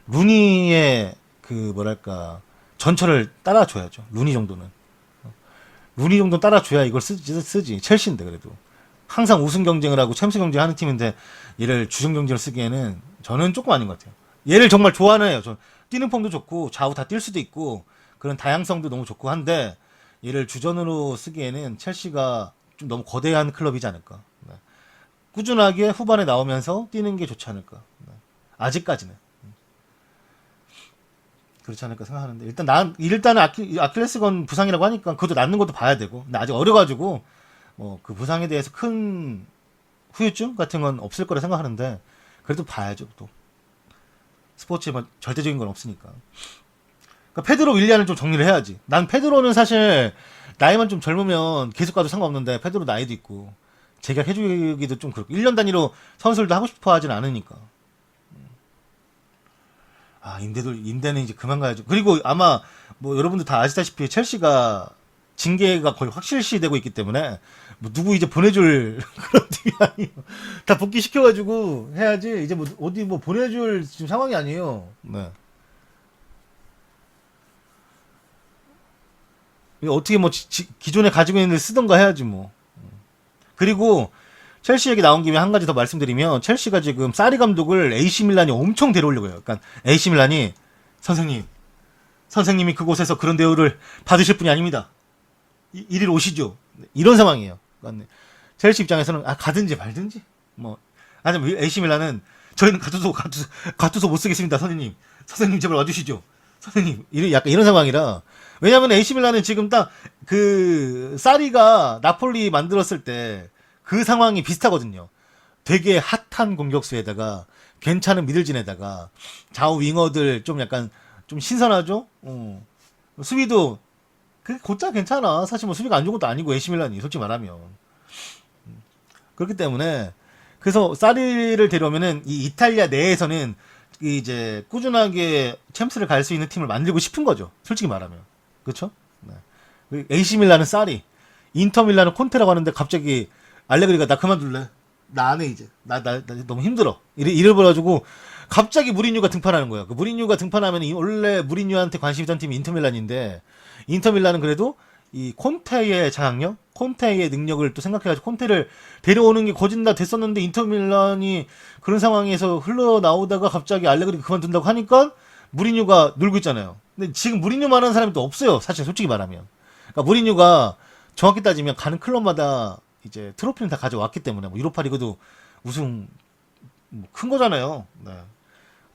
루니의 그 뭐랄까 전철을 따라줘야죠. 루니 정도는 따라줘야 이걸 쓰지. 첼시인데 그래도 항상 우승 경쟁을 하고 챔스 경쟁하는 팀인데 얘를 주전 경쟁을 쓰기에는 저는 조금 아닌 것 같아요. 얘를 정말 좋아하는 애요. 저 뛰는 폼도 좋고 좌우 다 뛸 수도 있고 그런 다양성도 너무 좋고 한데 얘를 주전으로 쓰기에는 첼시가 좀 너무 거대한 클럽이지 않을까. 네. 꾸준하게 후반에 나오면서 뛰는 게 좋지 않을까. 네. 아직까지는 그렇지 않을까 생각하는데 일단은 아킬레스건 부상이라고 하니까 그것도 낫는 것도 봐야 되고 근데 아직 어려가지고 그 부상에 대해서 큰 후유증 같은 건 없을 거라 생각하는데 그래도 봐야죠. 또 스포츠에 뭐 절대적인 건 없으니까. 그러니까 페드로 윌리안을 좀 정리를 해야지. 난 페드로는 사실 나이만 좀 젊으면 계속 가도 상관없는데 페드로 나이도 있고 재계약해주기도 좀 그렇고 1년 단위로 선수들도 하고 싶어 하진 않으니까. 아, 임대는 이제 그만 가야죠. 그리고 아마 뭐 여러분들 다 아시다시피 첼시가 징계가 거의 확실시되고 있기 때문에 뭐 누구 이제 보내줄 그런 팀이 아니에요. 다 복귀시켜가지고 해야지. 이제 뭐 어디 뭐 보내줄 지금 상황이 아니에요. 네. 이거 어떻게 뭐 기존에 가지고 있는 데 쓰던가 해야지 뭐. 그리고 첼시 얘기 나온 김에 한 가지 더 말씀드리면 첼시가 지금 사리 감독을 AC 밀란이 엄청 데려오려고 해요. 그러니까 AC 밀란이 선생님이 그곳에서 그런 대우를 받으실 분이 아닙니다. 이리로 오시죠. 이런 상황이에요. 그러니까 첼시 입장에서는 가든지 말든지 뭐 아니면 AC 밀란은 저희는 가투소 못 쓰겠습니다. 선생님 제발 와주시죠. 선생님 약간 이런 상황이라. 왜냐면 AC 밀란은 지금 딱 그 사리가 나폴리 만들었을 때 그 상황이 비슷하거든요. 되게 핫한 공격수에다가 괜찮은 미들진에다가 좌우 윙어들 좀 약간 좀 신선하죠. 수비도 그 곧잘 괜찮아. 사실 뭐 수비가 안 좋은 것도 아니고 AC 밀란이 솔직히 말하면. 그렇기 때문에 그래서 사리를 데려오면은 이 이탈리아 내에서는 이제 꾸준하게 챔스를 갈 수 있는 팀을 만들고 싶은 거죠. 솔직히 말하면. 그렇죠? 네. AC 밀란은 사리, 인터 밀란은 콘테라고 하는데 갑자기 알레그리가 나 그만둘래. 나 안 해 이제. 나 너무 힘들어. 이래 버가지고 갑자기 무리뉴가 등판하는 거야. 그 무리뉴가 등판하면 원래 무리뉴한테 관심 있던 팀이 인터 밀란인데 인터 밀란은 그래도 이 콘테의 장악력, 콘테의 능력을 또 생각해가지고 콘테를 데려오는 게 거진다 됐었는데 인터 밀란이 그런 상황에서 흘러나오다가 갑자기 알레그리가 그만둔다고 하니까 무리뉴가 놀고 있잖아요. 근데 지금 무리뉴만한 사람이 또 없어요. 사실 솔직히 말하면. 그러니까 무리뉴가 정확히 따지면 가는 클럽마다 이제 트로피는 다 가져왔기 때문에 뭐 유로파리그도 우승 큰 거잖아요. 네.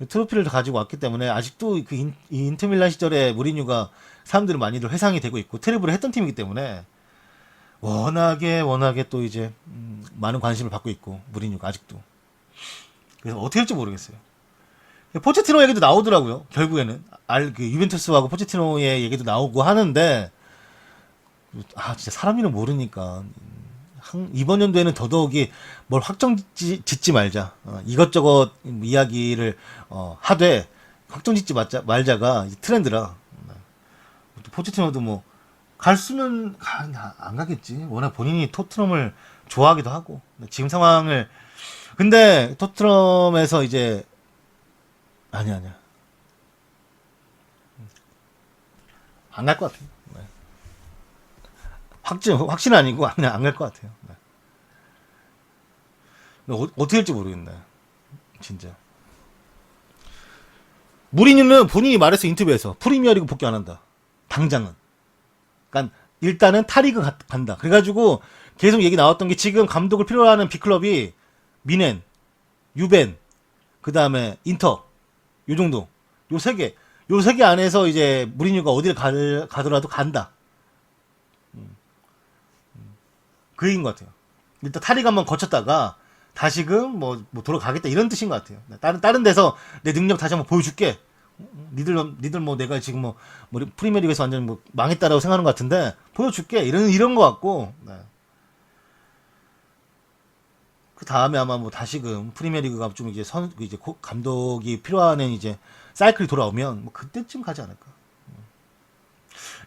트로피를 다 가지고 왔기 때문에 아직도 그 인터밀란 시절에 무리뉴가 사람들은 많이들 회상이 되고 있고 트래블을 했던 팀이기 때문에 워낙에 또 이제 많은 관심을 받고 있고 무리뉴가 아직도. 그래서 어떻게 할지 모르겠어요. 포체티노 얘기도 나오더라고요. 결국에는 그 유벤투스하고 포체티노의 얘기도 나오고 하는데 진짜 사람 이름 모르니까 이번 연도에는 더더욱이 뭘 확정 짓지 말자. 이것저것 이야기를 하되 확정 짓지 말자가 트렌드라. 또 포체티노도 뭐 갈 수는 안 가겠지. 워낙 본인이 토트넘을 좋아하기도 하고 지금 상황을 근데 토트넘에서 이제 아니야 안 갈 것 같아요. 확신은 아니고 그냥 안 갈 것 같아요. 어떻게 할지 모르겠네. 진짜. 무리뉴는 본인이 말했어 인터뷰에서 프리미어리그 복귀 안 한다. 당장은. 그러니까 일단은 타리그 간다. 그래가지고 계속 얘기 나왔던 게 지금 감독을 필요로 하는 빅클럽이 미넨, 유벤, 그 다음에 인터, 요 정도. 요 세 개. 요 세 개 안에서 이제 무리뉴가 어디를 가더라도 간다. 그 얘기인 것 같아요. 일단 타리그 한번 거쳤다가 다시금 뭐 돌아가겠다 이런 뜻인 것 같아요. 다른 데서 내 능력 다시 한번 보여줄게. 니들 뭐 내가 지금 뭐 프리미어리그에서 완전 뭐 망했다라고 생각하는 것 같은데 보여줄게 이런 것 같고. 네. 그 다음에 아마 뭐 다시금 프리미어리그가 좀 이제 감독이 필요하는 이제 사이클이 돌아오면 뭐 그때쯤 가지 않을까.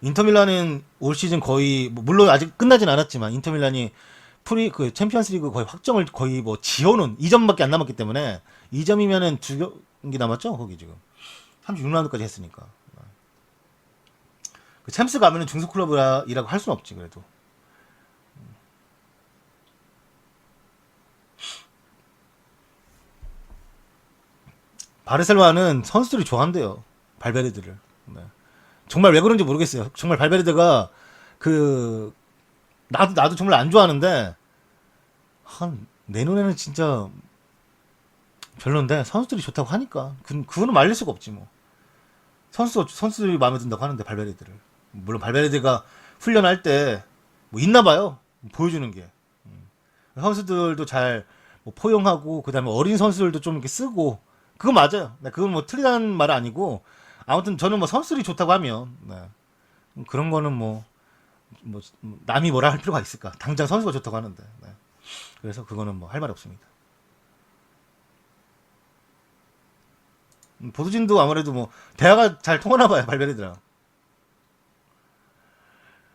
인터밀란은 올 시즌 거의 물론 아직 끝나진 않았지만 인터밀란이 그 챔피언스리그 거의 확정을 거의 뭐 지어놓은 2점밖에 안 남았기 때문에 2점이면은 2경기 남았죠 거기 지금 36라운드까지 했으니까 그 챔스 가면은 중소 클럽이라고 할 수는 없지 그래도. 바르셀로나는 선수들이 좋아한대요 발베르데를. 네. 정말 왜 그런지 모르겠어요. 정말 발베르데가 나도 정말 안 좋아하는데 내 눈에는 진짜 별론데 선수들이 좋다고 하니까 그거는 말릴 수가 없지 뭐. 선수들이 마음에 든다고 하는데 발베르데를 물론 발베르데가 훈련할 때 뭐 있나 봐요 보여주는 게. 선수들도 잘 뭐 포용하고 그다음에 어린 선수들도 좀 이렇게 쓰고 그거 맞아요. 네, 그건 뭐 틀리다는 말은 아니고 아무튼 저는 뭐 선수들이 좋다고 하면 네. 그런 거는 뭐 남이 뭐라 할 필요가 있을까? 당장 선수가 좋다고 하는데. 네. 그래서 그거는 뭐 할 말 없습니다. 보드진도 아무래도 뭐 대화가 잘 통하나 봐요, 발베르드랑.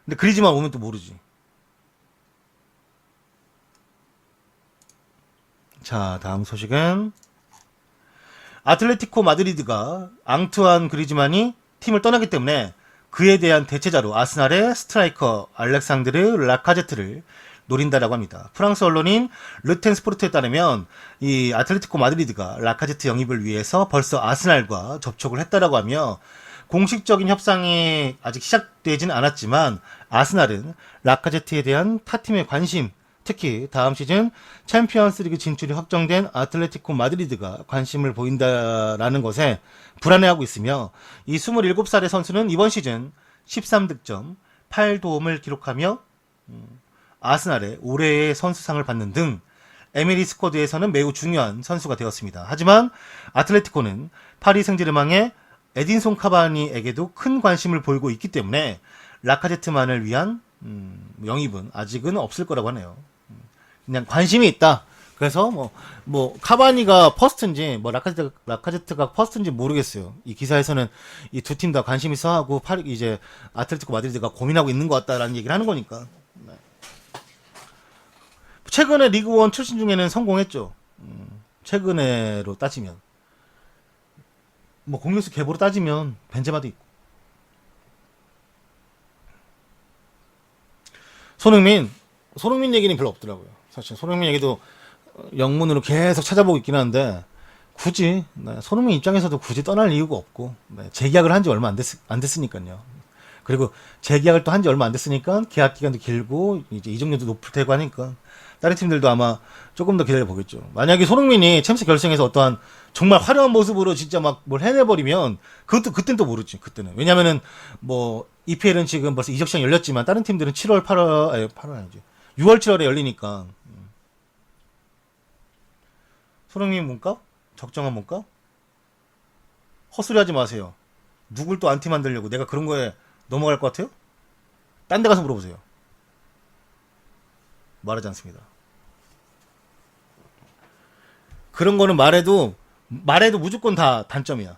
근데 그리지만 오면 또 모르지. 자, 다음 소식은 아틀레티코 마드리드가 앙투안 그리즈만이 팀을 떠나기 때문에 그에 대한 대체자로 아스날의 스트라이커 알렉상드르 라카제트를 노린다라고 합니다. 프랑스 언론인 르텐 스포르트에 따르면 이 아틀레티코 마드리드가 라카제트 영입을 위해서 벌써 아스날과 접촉을 했다라고 하며 공식적인 협상이 아직 시작되지는 않았지만 아스날은 라카제트에 대한 타팀의 관심, 특히 다음 시즌 챔피언스리그 진출이 확정된 아틀레티코 마드리드가 관심을 보인다라는 것에 불안해하고 있으며 이 27살의 선수는 이번 시즌 13득점, 8도움을 기록하며 아스날의 올해의 선수상을 받는 등 에미리 스쿼드에서는 매우 중요한 선수가 되었습니다. 하지만 아틀레티코는 파리 생제르맹의 에딘손 카바니에게도 큰 관심을 보이고 있기 때문에 라카제트만을 위한 영입은 아직은 없을 거라고 하네요. 그냥 관심이 있다. 그래서 뭐 카바니가 퍼스트인지 뭐 라카제트가 퍼스트인지 모르겠어요. 이 기사에서는 이 두 팀 다 관심 있어 하고 이제 아틀레티코 마드리드가 고민하고 있는 것 같다라는 얘기를 하는 거니까. 네. 최근에 리그원 출신 중에는 성공했죠. 최근에로 따지면 뭐 공격수 계보로 따지면 벤제마도 있고. 손흥민 얘기는 별로 없더라고요. 사실 손흥민 얘기도 영문으로 계속 찾아보고 있긴 한데 굳이 손흥민 입장에서도 굳이 떠날 이유가 없고 재계약을 한 지 얼마 안 됐으니까요. 그리고 재계약을 또 한 지 얼마 안 됐으니까 계약 기간도 길고 이제 이적료도 높을 테고 하니까 다른 팀들도 아마 조금 더 기다려 보겠죠. 만약에 손흥민이 챔스 결승에서 어떠한 정말 화려한 모습으로 진짜 막 뭘 해내버리면 그땐 또 모르지. 그때는 왜냐면은 뭐 EPL은 지금 벌써 이적 시장 열렸지만 다른 팀들은 7월 8월 아니지 6월 7월에 열리니까 손흥민 몸값? 적정한 몸값? 헛소리 하지 마세요. 누굴 또 안티 만들려고 내가 그런 거에 넘어갈 것 같아요? 딴 데 가서 물어보세요. 말하지 않습니다. 그런 거는 말해도 무조건 다 단점이야.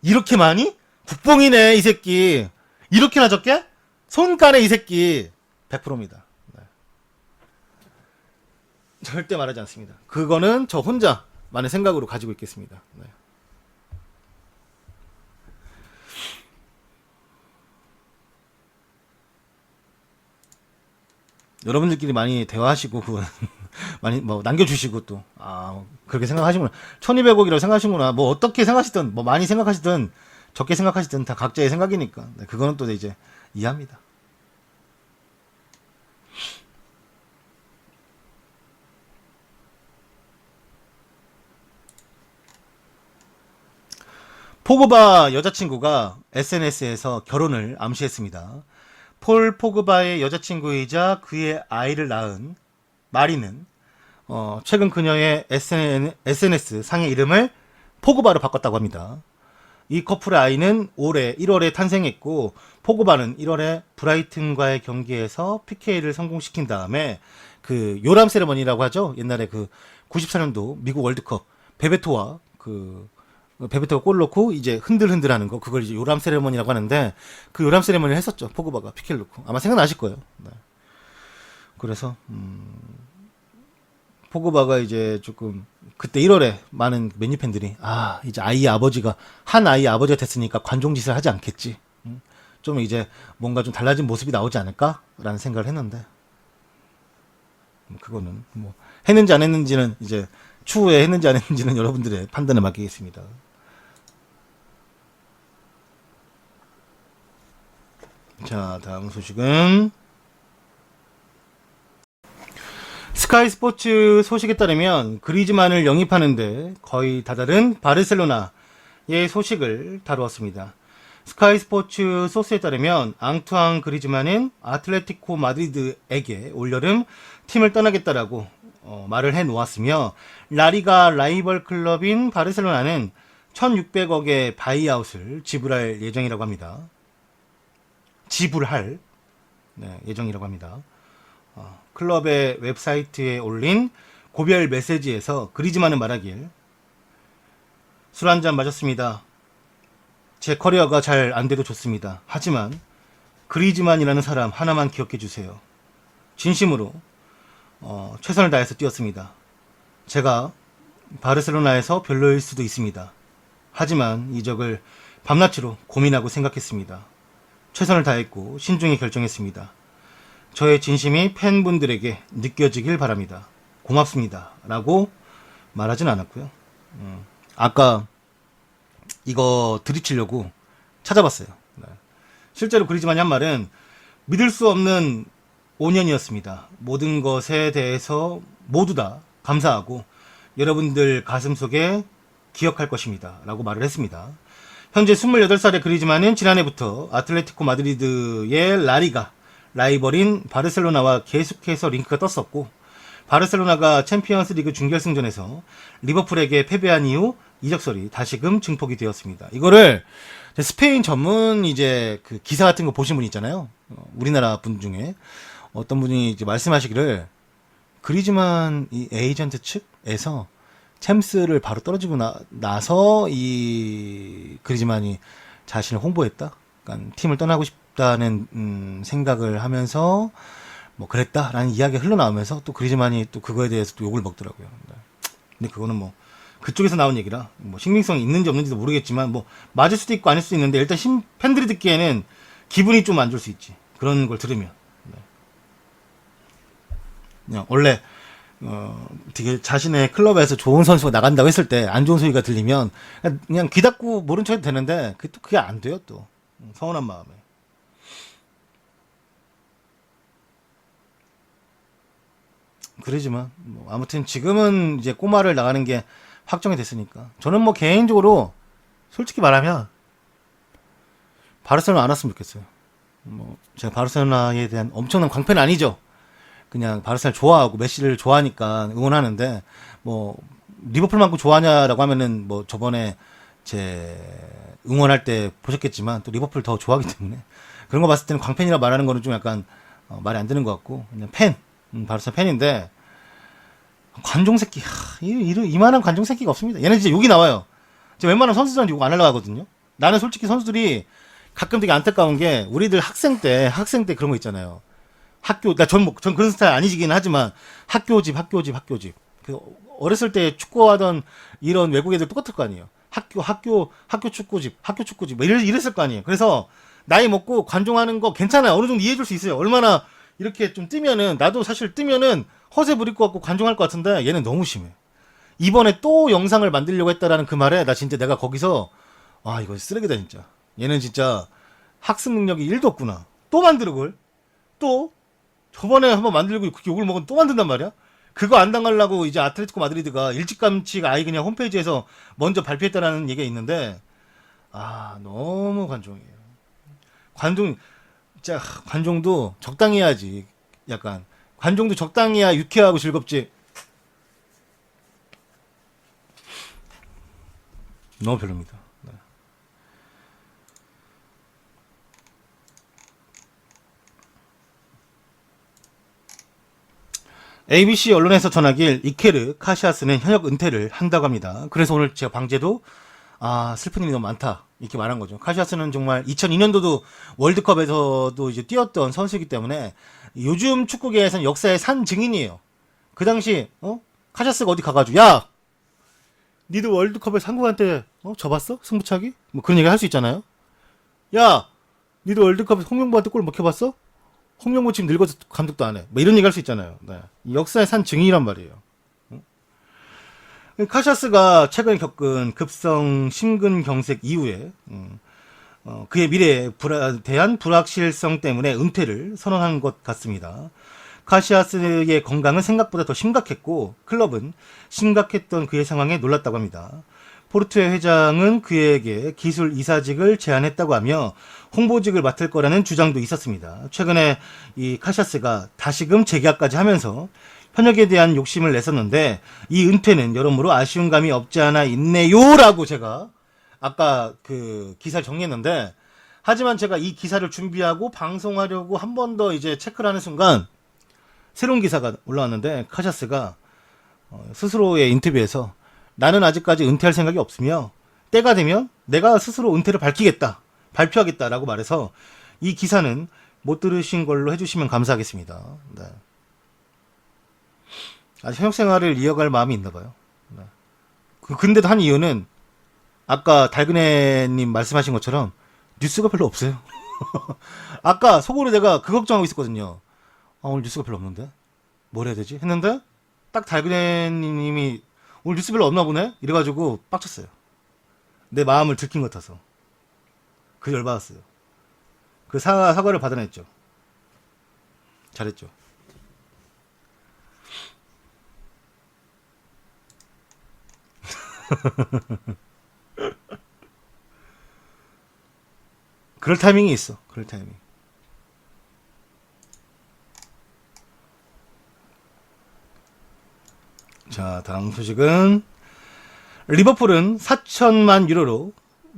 이렇게 많이? 국뽕이네 이 새끼. 이렇게나 적게? 손가네 이 새끼. 100%입니다. 네. 절대 말하지 않습니다. 그거는 저 혼자만의 생각으로 가지고 있겠습니다. 네. 여러분들끼리 많이 대화하시고 많이 뭐 남겨주시고 또 그렇게 생각하시구나 1200억이라고 생각하시구나 뭐 어떻게 생각하시든 뭐 많이 생각하시든 적게 생각하시든 다 각자의 생각이니까 네, 그거는 또 이제 이해합니다. 포그바 여자친구가 SNS에서 결혼을 암시했습니다. 폴 포그바의 여자친구이자 그의 아이를 낳은 마리는 최근 그녀의 SNS 상의 이름을 포그바로 바꿨다고 합니다. 이 커플의 아이는 올해 1월에 탄생했고 포그바는 1월에 브라이튼과의 경기에서 PK를 성공시킨 다음에 그 요람 세레머니라고 하죠. 옛날에 그 94년도 미국 월드컵 베베토가 골 넣고 이제 흔들흔들하는 거 그걸 이제 요람 세레머니라고 하는데 그 요람 세레머니를 했었죠. 포그바가 PK를 넣고 아마 생각나실 거예요. 네. 그래서 포그바가 이제 조금 그때 1월에 많은 맨유 팬들이 이제 한 아이의 아버지가 됐으니까 관종짓을 하지 않겠지. 좀 이제 뭔가 좀 달라진 모습이 나오지 않을까라는 생각을 했는데 그거는 뭐 했는지 안 했는지는 이제 추후에 했는지 안 했는지는 여러분들의 판단에 맡기겠습니다. 자, 다음 소식은 스카이 스포츠 소식에 따르면 그리즈만을 영입하는데 거의 다다른 바르셀로나의 소식을 다루었습니다. 스카이 스포츠 소스에 따르면 앙투안 그리즈만은 아틀레티코 마드리드에게 올여름 팀을 떠나겠다라고 말을 해 놓았으며 라리가 라이벌 클럽인 바르셀로나는 1600억의 바이아웃을 지불할 예정이라고 합니다. 지불할 예정이라고 합니다. 클럽의 웹사이트에 올린 고별 메시지에서 그리즈만은 말하길 술 한잔 마셨습니다. 제 커리어가 잘 안돼도 좋습니다. 하지만 그리즈만이라는 사람 하나만 기억해 주세요. 진심으로 최선을 다해서 뛰었습니다. 제가 바르셀로나에서 별로일 수도 있습니다. 하지만 이적을 밤낮으로 고민하고 생각했습니다. 최선을 다했고 신중히 결정했습니다. 저의 진심이 팬분들에게 느껴지길 바랍니다. 고맙습니다. 라고 말하진 않았고요. 아까 이거 들이치려고 찾아봤어요. 실제로 그리즈만이 한 말은 믿을 수 없는 5년이었습니다. 모든 것에 대해서 모두 다 감사하고 여러분들 가슴속에 기억할 것입니다. 라고 말을 했습니다. 현재 28살의 그리즈만은 지난해부터 아틀레티코 마드리드의 라리가 라이벌인 바르셀로나와 계속해서 링크가 떴었고 바르셀로나가 챔피언스 리그 준결승전에서 리버풀에게 패배한 이후 이적설이 다시금 증폭이 되었습니다. 이거를 스페인 전문 이제 그 기사 같은 거 보신 분 있잖아요. 우리나라 분 중에 어떤 분이 이제 말씀하시기를 그리즈만 이 에이전트 측에서 챔스를 바로 떨어지고 나서 이 그리즈만이 자신을 홍보했다. 그러니까 팀을 떠나고 싶다는 생각을 하면서 뭐 그랬다라는 이야기가 흘러나오면서 또 그리즈만이 또 그거에 대해서 또 욕을 먹더라고요. 근데 그거는 뭐 그쪽에서 나온 얘기라 뭐 신빙성이 있는지 없는지도 모르겠지만 뭐 맞을 수도 있고 아닐 수도 있는데 일단 팬들이 듣기에는 기분이 좀 안 좋을 수 있지. 그런 걸 들으면. 그냥 원래 되게 자신의 클럽에서 좋은 선수가 나간다고 했을 때 안 좋은 소리가 들리면 그냥 귀 닫고 모른 척 해도 되는데 그게 안 돼요. 또 서운한 마음에. 그러지만 뭐 아무튼 지금은 이제 꼬마를 나가는 게 확정이 됐으니까 저는 뭐 개인적으로 솔직히 말하면 바르셀로나 안 왔으면 좋겠어요. 뭐 제가 바르셀로나에 대한 엄청난 광팬은 아니죠. 그냥 바르셀로나 좋아하고 메시를 좋아하니까 응원하는데 뭐 리버풀만큼 좋아하냐라고 하면은 뭐 저번에 제 응원할 때 보셨겠지만 또 리버풀 더 좋아하기 때문에 그런 거 봤을 때는 광팬이라 말하는 거는 좀 약간 말이 안 되는 것 같고 그냥 팬 바르셀로나 팬인데 관종 새끼 이만한 관종 새끼가 없습니다. 얘는 진짜 욕이 나와요. 제가 웬만하면 선수들한테 욕 안 하려고 하거든요. 나는 솔직히 선수들이 가끔 되게 안타까운 게 우리들 학생 때 그런 거 있잖아요. 전 그런 스타일 아니시긴 하지만 학교집. 그 어렸을 때 축구하던 이런 외국 애들 똑같을 거 아니에요. 학교 축구집, 뭐 이랬을 거 아니에요. 그래서 나이 먹고 관종하는 거 괜찮아요. 어느 정도 이해해줄 수 있어요. 얼마나 이렇게 좀 뜨면은 나도 사실 뜨면은 허세 부릴 것 같고 관종할 것 같은데 얘는 너무 심해. 이번에 또 영상을 만들려고 했다라는 그 말에 나 진짜 내가 거기서 이거 쓰레기다 진짜. 얘는 진짜 학습 능력이 1도 없구나. 또 만들어 그걸. 또 저번에 한번 만들고 욕을 먹은 또 만든단 말이야? 그거 안 당하려고 이제 아틀레티코 마드리드가 일찌감치 아예 그냥 홈페이지에서 먼저 발표했다라는 얘기가 있는데 너무 관종이에요. 진짜 관종도 적당히 해야지. 약간 관종도 적당히 해야 유쾌하고 즐겁지. 너무 별로입니다. 네. ABC 언론에서 전하길 이케르 카시아스는 현역 은퇴를 한다고 합니다. 그래서 오늘 제가 방제도 슬픈 일이 너무 많다 이렇게 말한 거죠. 카시아스는 정말 2002년도도 월드컵에서도 이제 뛰었던 선수이기 때문에 요즘 축구계에서는 역사의 산 증인이에요. 그 당시 카시아스가 어디 가가지고 야 니들 월드컵에서 한국한테 져봤어? 승부차기? 뭐 그런 얘기 할 수 있잖아요. 야 니들 월드컵에서 홍명보한테 골 먹혀봤어? 홍명보 지금 늙어서 감독도 안 해. 뭐 이런 얘기 할 수 있잖아요. 네. 역사의 산 증인이란 말이에요. 카시아스가 최근 겪은 급성 심근경색 이후에 그의 미래에 대한 불확실성 때문에 은퇴를 선언한 것 같습니다. 카시아스의 건강은 생각보다 더 심각했고 클럽은 심각했던 그의 상황에 놀랐다고 합니다. 포르투의 회장은 그에게 기술 이사직을 제안했다고 하며 홍보직을 맡을 거라는 주장도 있었습니다. 최근에 이 카시아스가 다시금 재계약까지 하면서 현역에 대한 욕심을 냈었는데 이 은퇴는 여러모로 아쉬운 감이 없지 않아 있네요라고 제가 아까 그 기사를 정리했는데, 하지만 제가 이 기사를 준비하고 방송하려고 한 번 더 이제 체크를 하는 순간 새로운 기사가 올라왔는데, 카샤스가 스스로의 인터뷰에서 나는 아직까지 은퇴할 생각이 없으며 때가 되면 내가 스스로 은퇴를 발표하겠다라고 말해서, 이 기사는 못 들으신 걸로 해주시면 감사하겠습니다. 네. 아직 현역 생활을 이어갈 마음이 있나 봐요. 네. 근데도 한 이유는 아까 달그네님 말씀하신 것처럼 뉴스가 별로 없어요. 아까 속으로 내가 그 걱정하고 있었거든요. 오늘 뉴스가 별로 없는데 뭘 해야 되지 했는데, 딱 달그네님이 오늘 뉴스 별로 없나 보네 이래가지고 빡쳤어요. 내 마음을 들킨 것 같아서. 그 열받았어요. 그 사과를 받아냈죠. 잘했죠. 그럴 타이밍이 있어. 그럴 타이밍. 자, 다음 소식은 리버풀은 4천만 유로로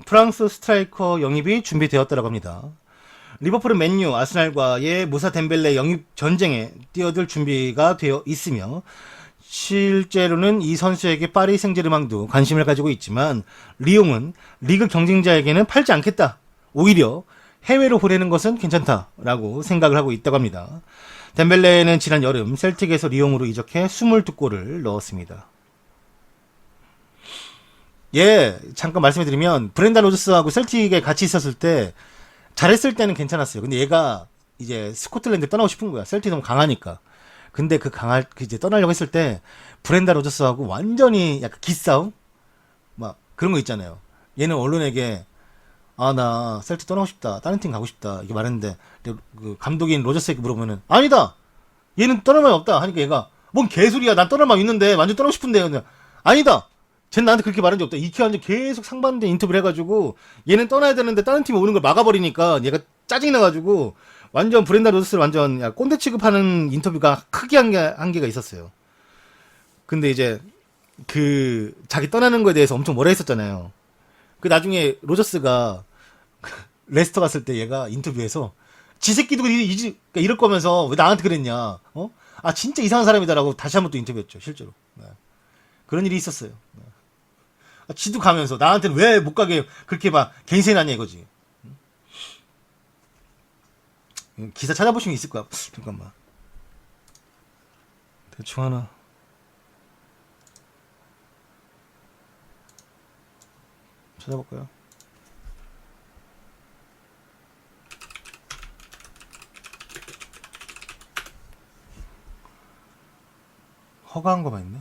프랑스 스트라이커 영입이 준비되었다고 합니다. 리버풀은 맨유, 아스날과의 무사 덴벨레 영입 전쟁에 뛰어들 준비가 되어 있으며, 실제로는 이 선수에게 파리 생제르맹도 관심을 가지고 있지만 리옹은 리그 경쟁자에게는 팔지 않겠다, 오히려 해외로 보내는 것은 괜찮다라고 생각을 하고 있다고 합니다. 덴벨레는 지난 여름 셀틱에서 리옹으로 이적해 22골을 넣었습니다. 예, 잠깐 말씀드리면 브렌단 로저스하고 셀틱에 같이 있었을 때 잘했을 때는 괜찮았어요. 근데 얘가 이제 스코틀랜드 떠나고 싶은 거야. 셀틱이 너무 강하니까. 근데 이제 떠나려고 했을 때 브렌단 로저스하고 완전히 약간 기싸움? 막 그런 거 있잖아요. 얘는 언론에게 나 셀틱 떠나고 싶다, 다른 팀 가고 싶다 이렇게 말했는데, 그 감독인 로저스에게 물어보면은 아니다, 얘는 떠날 마음이 없다 하니까 얘가 뭔 개소리야, 난 떠날 마음 있는데 완전 떠나고 싶은데, 아니다, 쟤는 나한테 그렇게 말한 적 없다. 이렇게 완전 계속 상반된 인터뷰를 해가지고 얘는 떠나야 되는데 다른 팀이 오는 걸 막아버리니까 얘가 짜증이 나가지고 완전 브렌단 로저스를 완전 꼰대 취급하는 인터뷰가 크게 한 개가 있었어요. 근데 이제 그 자기 떠나는 거에 대해서 엄청 뭐라 했었잖아요. 그 나중에 로저스가 레스터 갔을 때 얘가 인터뷰에서 지 새끼도 그러니까 이럴 거면서 왜 나한테 그랬냐, 진짜 이상한 사람이다라고 다시 한번 또 인터뷰했죠, 실제로. 네. 그런 일이 있었어요. 네. 지도 가면서 나한테는 왜 못 가게 그렇게 막 갱신이 났냐 이거지. 기사 찾아보시면 있을 거야. 잠깐만. 대충 하나. 찾아볼까요? 허가한 거만 있네.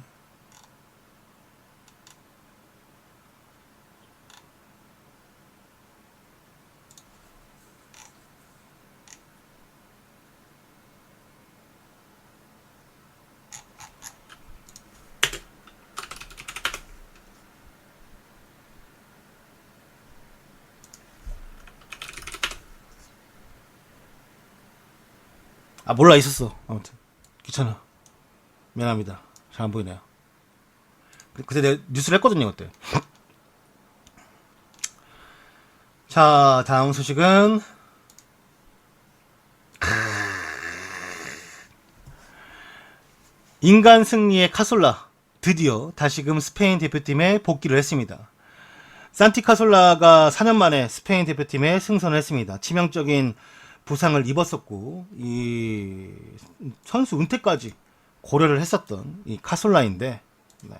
몰라, 있었어. 아무튼 귀찮아. 미안합니다. 잘 안 보이네요. 그때 내가 뉴스를 했거든요, 그때. 자, 다음 소식은 인간 승리의 카솔라, 드디어 다시금 스페인 대표팀에 복귀를 했습니다. 산티 카솔라가 4년 만에 스페인 대표팀에 승선을 했습니다. 치명적인 부상을 입었었고 이 선수 은퇴까지 고려를 했었던 이 카솔라인데, 네.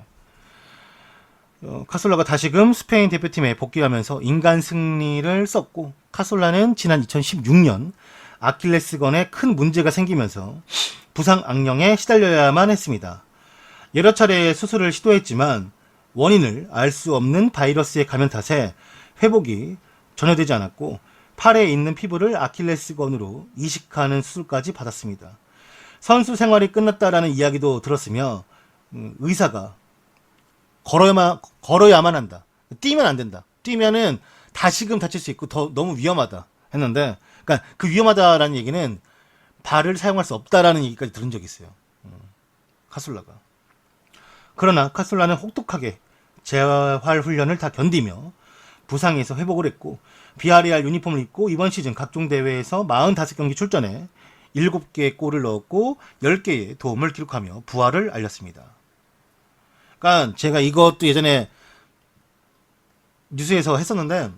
카솔라가 다시금 스페인 대표팀에 복귀하면서 인간 승리를 썼고, 카솔라는 지난 2016년 아킬레스건에 큰 문제가 생기면서 부상 악령에 시달려야만 했습니다. 여러 차례 수술을 시도했지만 원인을 알 수 없는 바이러스의 감염 탓에 회복이 전혀 되지 않았고, 팔에 있는 피부를 아킬레스건으로 이식하는 수술까지 받았습니다. 선수 생활이 끝났다라는 이야기도 들었으며 의사가 걸어야만 한다, 뛰면 안 된다, 뛰면은 다시금 다칠 수 있고 너무 위험하다 했는데, 그러니까 그 위험하다라는 얘기는 발을 사용할 수 없다라는 얘기까지 들은 적이 있어요. 카술라가. 그러나 카술라는 혹독하게 재활 훈련을 다 견디며 부상에서 회복을 했고 비아레알 유니폼을 입고 이번 시즌 각종 대회에서 45경기 출전해 7개의 골을 넣었고 10개의 도움을 기록하며 부활을 알렸습니다. 그러니까 제가 이것도 예전에 뉴스에서 했었는데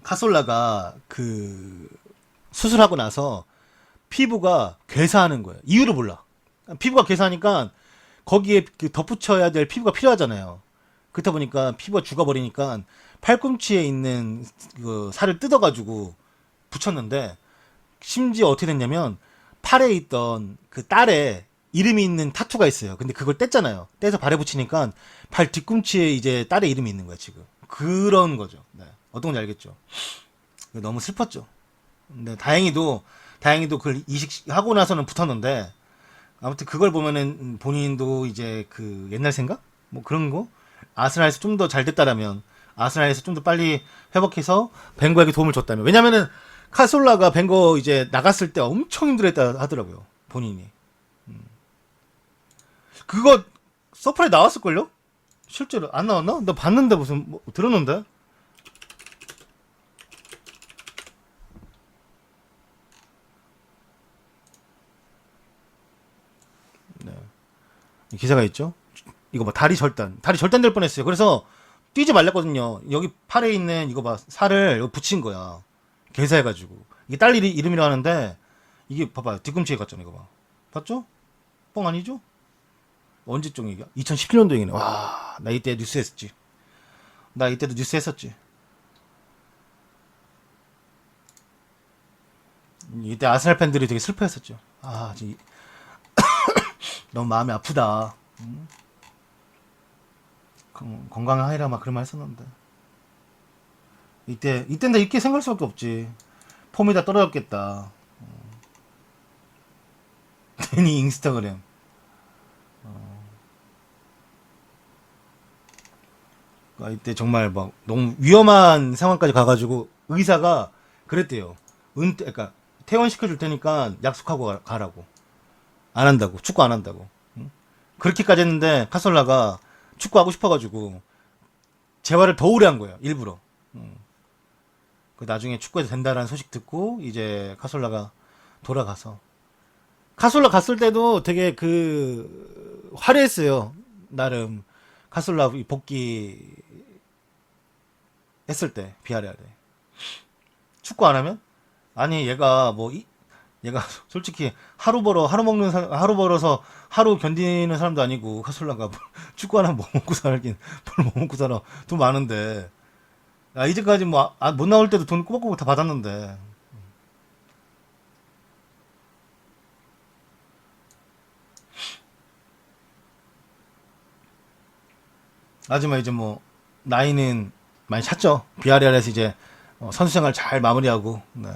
카솔라가 그 수술하고 나서 피부가 괴사하는 거예요. 이유를 몰라. 피부가 괴사하니까 거기에 그 덧붙여야 될 피부가 필요하잖아요. 그렇다 보니까 피부가 죽어버리니까 팔꿈치에 있는 그 살을 뜯어가지고 붙였는데 심지어 어떻게 됐냐면 팔에 있던 그 딸의 이름이 있는 타투가 있어요. 근데 그걸 뗐잖아요. 떼서 발에 붙이니까 발 뒤꿈치에 이제 딸의 이름이 있는 거야 지금. 그런 거죠. 네. 어떤 건지 알겠죠? 너무 슬펐죠. 근데 다행히도 그걸 이식하고 나서는 붙었는데 아무튼 그걸 보면은 본인도 이제 그 옛날 생각? 뭐 그런 거? 아스날에서 좀 더 잘 됐다라면 아스날에서 좀 더 빨리 회복해서 벵거에게 도움을 줬다면 왜냐면은 카솔라가 벵거 이제 나갔을 때 엄청 힘들었다 하더라고요. 본인이. 그거 서프라이 나왔을걸요? 실제로 안 나왔나? 나 봤는데 무슨 뭐 들었는데? 네. 기사가 있죠. 이거 봐 다리 절단 될 뻔했어요. 그래서 뛰지 말랬거든요. 여기 팔에 있는 이거 봐 살을 여기 붙인 거야. 괴사해가지고 이게 딸 이름이라 하는데 이게 봐봐 뒤꿈치에 갔잖아 이거 봐. 봤죠? 뻥 아니죠? 언제적 얘기야? 2017년도 얘기네. 와, 나 이때 뉴스 했었지. 나 이때도 뉴스 했었지. 이때 아스날 팬들이 되게 슬퍼했었죠. 아, 너무 마음이 아프다. 건강하이라 막 그런 말 했었는데. 이땐 다 이렇게 생각할 수밖에 없지. 폼이 다 떨어졌겠다. 괜히 인스타그램. 이때 정말 막 너무 위험한 상황까지 가가지고 의사가 그랬대요. 그러니까 퇴원시켜줄 테니까 약속하고 가라고. 안 한다고. 축구 안 한다고. 응? 그렇게까지 했는데 카솔라가 축구하고 싶어가지고 재활을 더 오래 한 거예요. 일부러. 그 나중에 축구해도 된다라는 소식 듣고 이제 카솔라가 돌아가서 카솔라 갔을 때도 되게 그 화려했어요. 나름 카솔라 복귀 했을 때 비아레알에 축구 안 하면 아니 얘가 뭐 얘가 솔직히 하루 벌어서 하루 견디는 사람도 아니고 카솔라가 축구 하나 뭐 먹고 살긴 뭘 뭐 먹고 살아 돈 많은데 이제까지 뭐 못 나올 때도 돈 꼬박꼬박 다 받았는데 하지만 이제 뭐 나이는 많이 찼죠. 비아레알에서 이제 선수 생활 잘 마무리하고 네,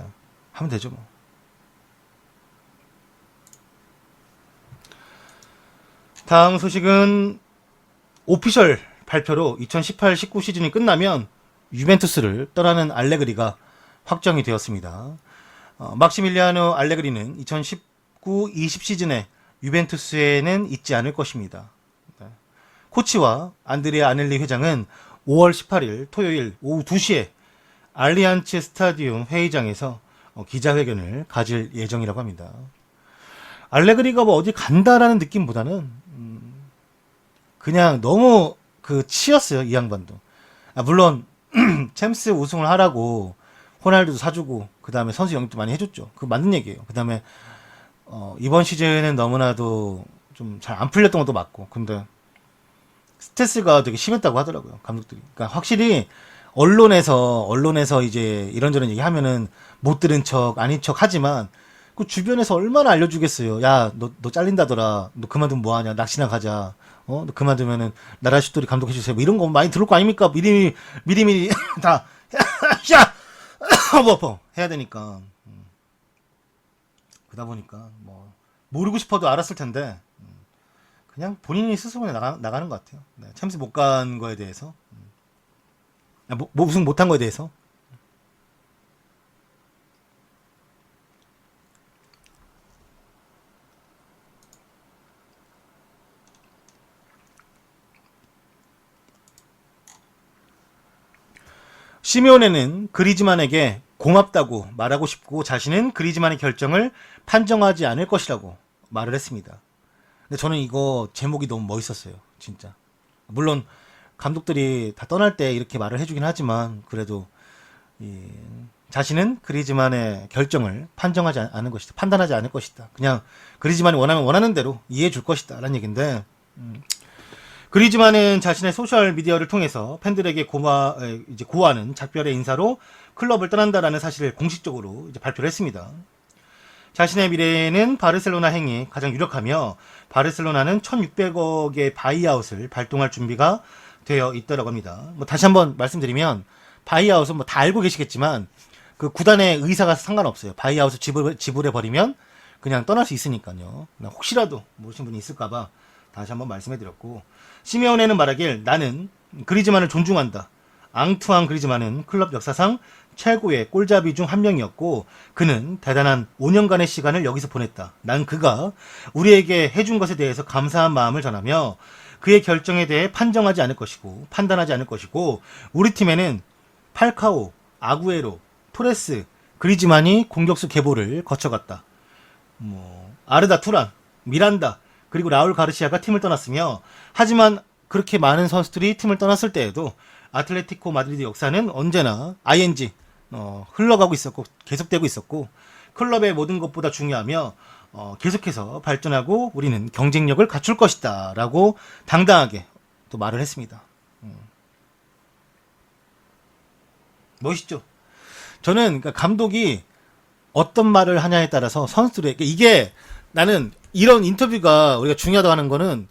하면 되죠 뭐. 다음 소식은 오피셜 발표로 2018-19 시즌이 끝나면 유벤투스를 떠나는 알레그리가 확정이 되었습니다. 막시밀리아노 알레그리는 2019-20 시즌에 유벤투스에는 있지 않을 것입니다. 네. 코치와 안드레아 아넬리 회장은 5월 18일 토요일 오후 2시에 알리안츠 스타디움 회의장에서 기자회견을 가질 예정이라고 합니다. 알레그리가 뭐 어디 간다라는 느낌보다는 그냥 너무 그 치였어요 이 양반도. 물론 챔스 우승을 하라고 호날두도 사주고 그 다음에 선수 영입도 많이 해줬죠. 그거 맞는 얘기예요. 그 다음에 이번 시즌은 너무나도 좀 잘 안 풀렸던 것도 맞고 근데 스트레스가 되게 심했다고 하더라고요 감독들이. 그러니까 확실히 언론에서 이제 이런저런 얘기하면은 못 들은 척 아닌 척 하지만 그 주변에서 얼마나 알려주겠어요. 야, 너 잘린다더라. 너 그만두면 뭐하냐. 낚시나 가자. 너 그만두면은 나라 슛돌이 감독해주세요. 뭐 이런 거 많이 들을 거 아닙니까? 미리미리 다 야, 뭐 해야 되니까. 그러다 보니까 뭐 모르고 싶어도 알았을 텐데 그냥 본인이 스스로 나가는 것 같아요. 네, 챔스 못 간 거에 대해서, 뭐 우승 못한 거에 대해서. 시메오네는 그리즈만에게 고맙다고 말하고 싶고 자신은 그리즈만의 결정을 판정하지 않을 것이라고 말을 했습니다. 근데 저는 이거 제목이 너무 멋있었어요. 진짜. 물론 감독들이 다 떠날 때 이렇게 말을 해주긴 하지만 그래도 자신은 그리즈만의 결정을 판정하지 않을 것이다. 판단하지 않을 것이다. 그냥 그리즈만이 원하는 대로 이해해 줄 것이다. 라는 얘기인데 그리즈만은 자신의 소셜 미디어를 통해서 팬들에게 고하는 작별의 인사로 클럽을 떠난다라는 사실을 공식적으로 이제 발표를 했습니다. 자신의 미래에는 바르셀로나 행이 가장 유력하며 바르셀로나는 1,600억의 바이아웃을 발동할 준비가 되어 있다고 합니다. 뭐 다시 한번 말씀드리면 바이아웃은 뭐 다 알고 계시겠지만 그 구단의 의사가 상관없어요. 바이아웃을 지불해 버리면 그냥 떠날 수 있으니까요. 혹시라도 모르신 분이 있을까봐 다시 한번 말씀해드렸고 시메오네는 말하길 나는 그리즈만을 존중한다. 앙투안 그리즈만은 클럽 역사상 최고의 골잡이 중 한 명이었고 그는 대단한 5년간의 시간을 여기서 보냈다. 난 그가 우리에게 해준 것에 대해서 감사한 마음을 전하며 그의 결정에 대해 판정하지 않을 것이고 판단하지 않을 것이고 우리 팀에는 팔카오, 아구에로, 토레스, 그리즈만이 공격수 계보를 거쳐갔다. 아르다 투란, 미란다, 그리고 라울 가르시아가 팀을 떠났으며 하지만 그렇게 많은 선수들이 팀을 떠났을 때에도 아틀레티코 마드리드 역사는 언제나 ING 흘러가고 있었고 계속되고 있었고 클럽의 모든 것보다 중요하며 계속해서 발전하고 우리는 경쟁력을 갖출 것이다 라고 당당하게 또 말을 했습니다. 멋있죠. 저는 그러니까 감독이 어떤 말을 하냐에 따라서 선수들의 이게 나는 이런 인터뷰가 우리가 중요하다고 하는 거는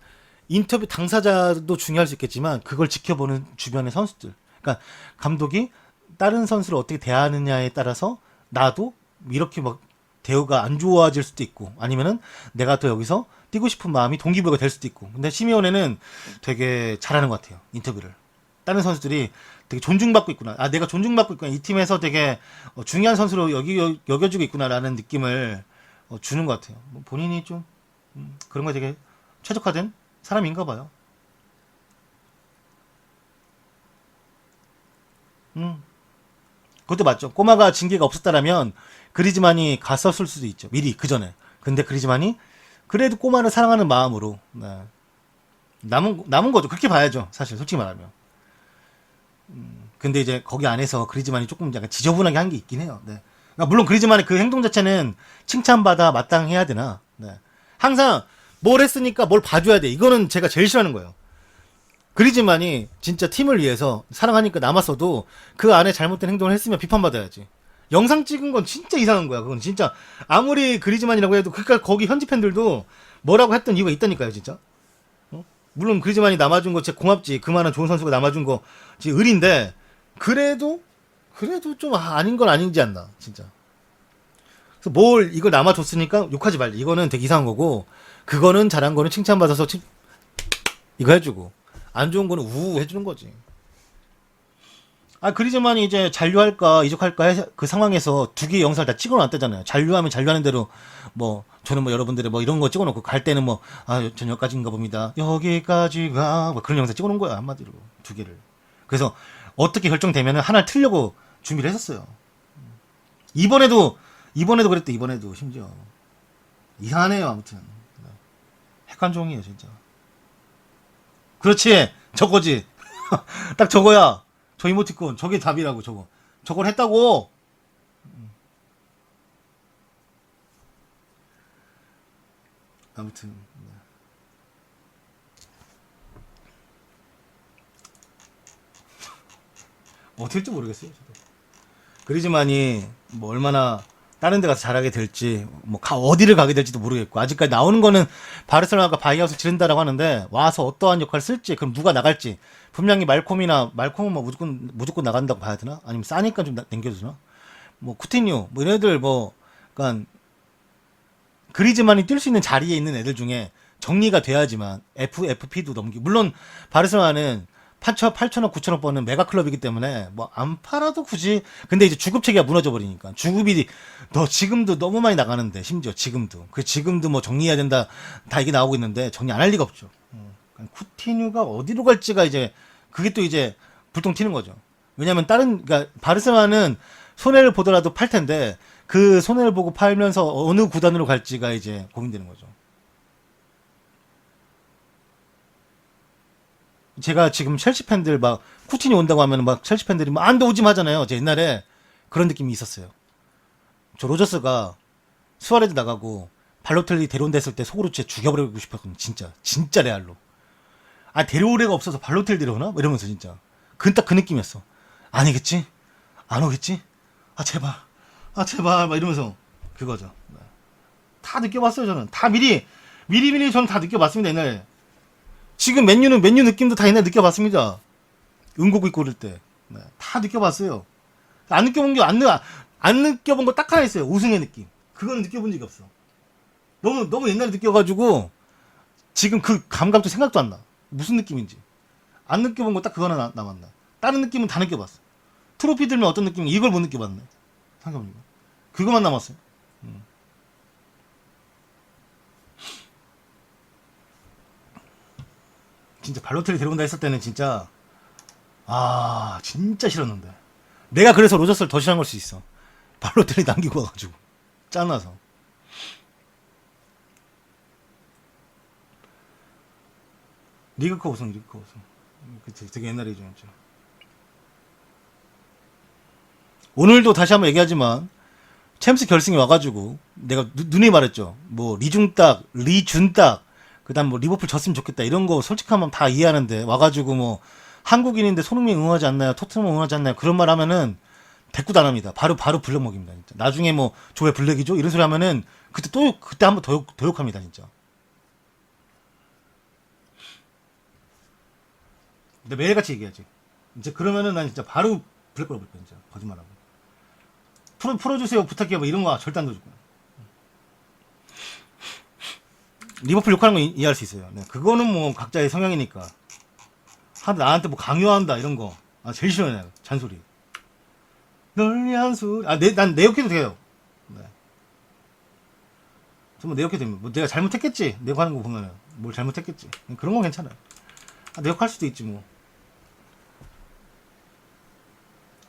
인터뷰 당사자도 중요할 수 있겠지만 그걸 지켜보는 주변의 선수들. 그러니까 감독이 다른 선수를 어떻게 대하느냐에 따라서 나도 이렇게 막 대우가 안 좋아질 수도 있고 아니면은 내가 또 여기서 뛰고 싶은 마음이 동기부여가 될 수도 있고. 근데 시메오네는 되게 잘하는 것 같아요. 인터뷰를. 다른 선수들이 되게 존중받고 있구나. 아, 내가 존중받고 있구나. 이 팀에서 되게 중요한 선수로 여겨주고 있구나라는 느낌을 주는 것 같아요. 뭐 본인이 좀 그런 거 되게 최적화된 사람인가 봐요. 그것도 맞죠. 꼬마가 징계가 없었다라면 그리즈만이 갔었을 수도 있죠. 미리 그 전에. 근데 그리즈만이 그래도 꼬마를 사랑하는 마음으로 남은 거죠. 그렇게 봐야죠. 사실 솔직히 말하면. 근데 이제 거기 안에서 그리즈만이 조금 약간 지저분하게 한 게 있긴 해요. 네. 그러니까 물론 그리즈만의 그 행동 자체는 칭찬받아 마땅해야 되나. 네. 항상 뭘 했으니까 뭘 봐줘야 돼. 이거는 제가 제일 싫어하는 거예요. 그리즈만이 진짜 팀을 위해서 사랑하니까 남았어도 그 안에 잘못된 행동을 했으면 비판받아야지. 영상 찍은 건 진짜 이상한 거야. 그건 진짜 아무리 그리즈만이라고 해도 그러니까 거기 현지 팬들도 뭐라고 했던 이유가 있다니까요, 진짜. 물론 그리즈만이 남아준 거 진짜 고맙지. 그만한 좋은 선수가 남아준 거 진짜 의리인데 그래도 좀 아닌 건 아닌지 않나, 진짜. 그래서 뭘 이걸 남아줬으니까 욕하지 말자. 이거는 되게 이상한 거고 그거는 잘한 거는 칭찬받아서 이거 해주고 안 좋은 거는 우우 해주는 거지. 아, 그리즈만이 이제 잔류할까 이적할까 그 상황에서 두 개의 영상을 다 찍어놨다잖아요. 잔류하면 잔류하는 대로 뭐 저는 뭐 여러분들의 뭐 이런 거 찍어놓고 갈 때는 뭐 저녁까지인가 봅니다. 여기까지가 뭐 그런 영상 찍어놓은 거야 한마디로 두 개를. 그래서 어떻게 결정되면은 하나를 틀려고 준비를 했었어요. 이번에도 그랬대. 이번에도 심지어 이상하네요. 아무튼 핵관종이에요 진짜. 그렇지 저거지. 딱 저거야. 저 이모티콘 저게 답이라고. 저걸 했다고. 아무튼 어떻게 될지 모르겠어요. 저도. 그리즈만이 뭐 얼마나 다른 데 가서 잘하게 될지 뭐 어디를 가게 될지도 모르겠고 아직까지 나오는 거는 바르셀로나가 바이아웃을 지른다라고 하는데 와서 어떠한 역할을 쓸지 그럼 누가 나갈지 분명히 말콤은 뭐 무조건 나간다고 봐야 되나 아니면 싸니까 좀 남겨주나 뭐 쿠티뉴 뭐 이런 애들 뭐 그러니까 그리즈만이 뛸 수 있는 자리에 있는 애들 중에 정리가 돼야지만 FFP도 넘기고 물론 바르셀로나는 8천억 9천억 버는 메가클럽이기 때문에 뭐 안 팔아도 굳이 근데 이제 주급 체계가 무너져 버리니까 주급이 지금도 너무 많이 나가는데 심지어 지금도 뭐 정리해야 된다 다 이게 나오고 있는데 정리 안 할 리가 없죠. 쿠티뉴가 어디로 갈지가 이제 그게 또 이제 불똥 튀는 거죠. 왜냐면 그러니까 바르셀로나는 손해를 보더라도 팔 텐데 그 손해를 보고 팔면서 어느 구단으로 갈지가 이제 고민되는 거죠. 제가 지금 첼시 팬들 막 쿠티니 온다고 하면 막 첼시 팬들이 막 안돼 오지 하잖아요. 제 옛날에 그런 느낌이 있었어요. 저 로저스가 수아레즈 나가고 발로텔리 데려온다 했을 때 속으로 진짜 죽여버리고 싶었거든요. 진짜 레알로. 아 데려올 애가 없어서 발로텔리 데려오나? 이러면서 진짜 딱 그 느낌이었어. 아니겠지? 안 오겠지? 아 제발 막 이러면서 그거죠. 다 느껴봤어요 저는. 다 미리 저는 다 느껴봤습니다 옛날에. 지금 맨유는 맨유 느낌도 다 옛날에 느껴봤습니다. 응고구 입고 그럴 때. 네, 다 느껴봤어요. 안 느껴본 게 안 느껴본 거 딱 하나 있어요. 우승의 느낌. 그거는 느껴본 적이 없어. 너무 옛날에 느껴가지고 지금 그 감각도 생각도 안 나. 무슨 느낌인지. 안 느껴본 거 딱 그거 하나 남았나. 다른 느낌은 다 느껴봤어. 트로피 들면 어떤 느낌인지 이걸 못 느껴봤네. 생각해보니까. 그거만 남았어요. 진짜 발로텔리 데려온다 했을 때는 진짜 진짜 싫었는데. 내가 그래서 로저스를 더 싫어한 걸 수 있어. 발로텔리 남기고 와가지고 짠나서. 리그컵 우승. 그치, 되게 옛날이죠 진짜. 오늘도 다시 한번 얘기하지만 챔스 결승에 와가지고 내가 눈이 말했죠. 뭐 리중딱, 리준딱, 그다음 뭐 리버풀 졌으면 좋겠다 이런 거 솔직하면 다 이해하는데 와가지고 뭐 한국인인데 손흥민 응원하지 않나요? 토트넘 응원하지 않나요? 그런 말 하면은 대꾸도 안 합니다. 바로 블랙 먹입니다. 진짜. 나중에 뭐 조회 블랙이죠? 이런 소리 하면은 그때 한번 더 욕합니다. 진짜. 근데 매일같이 얘기하지. 이제 그러면은 난 진짜 바로 블랙 걸어볼 거야. 진짜 거짓말하고. 풀어주세요 부탁해요 뭐 이런 거 절대 안 넣어줄 거야. 리버풀 욕하는 거 이해할 수 있어요. 네, 그거는 뭐 각자의 성향이니까. 나한테 뭐 강요한다 이런 거. 제일 싫어요. 내가. 잔소리. 널 위한 소리. 난 내 욕해도 돼요. 네. 정말 내 욕해도 됩니다. 뭐 내가 잘못했겠지. 내 욕하는 거 보면은 뭘 잘못했겠지. 그런 건 괜찮아요. 내 욕할 수도 있지 뭐.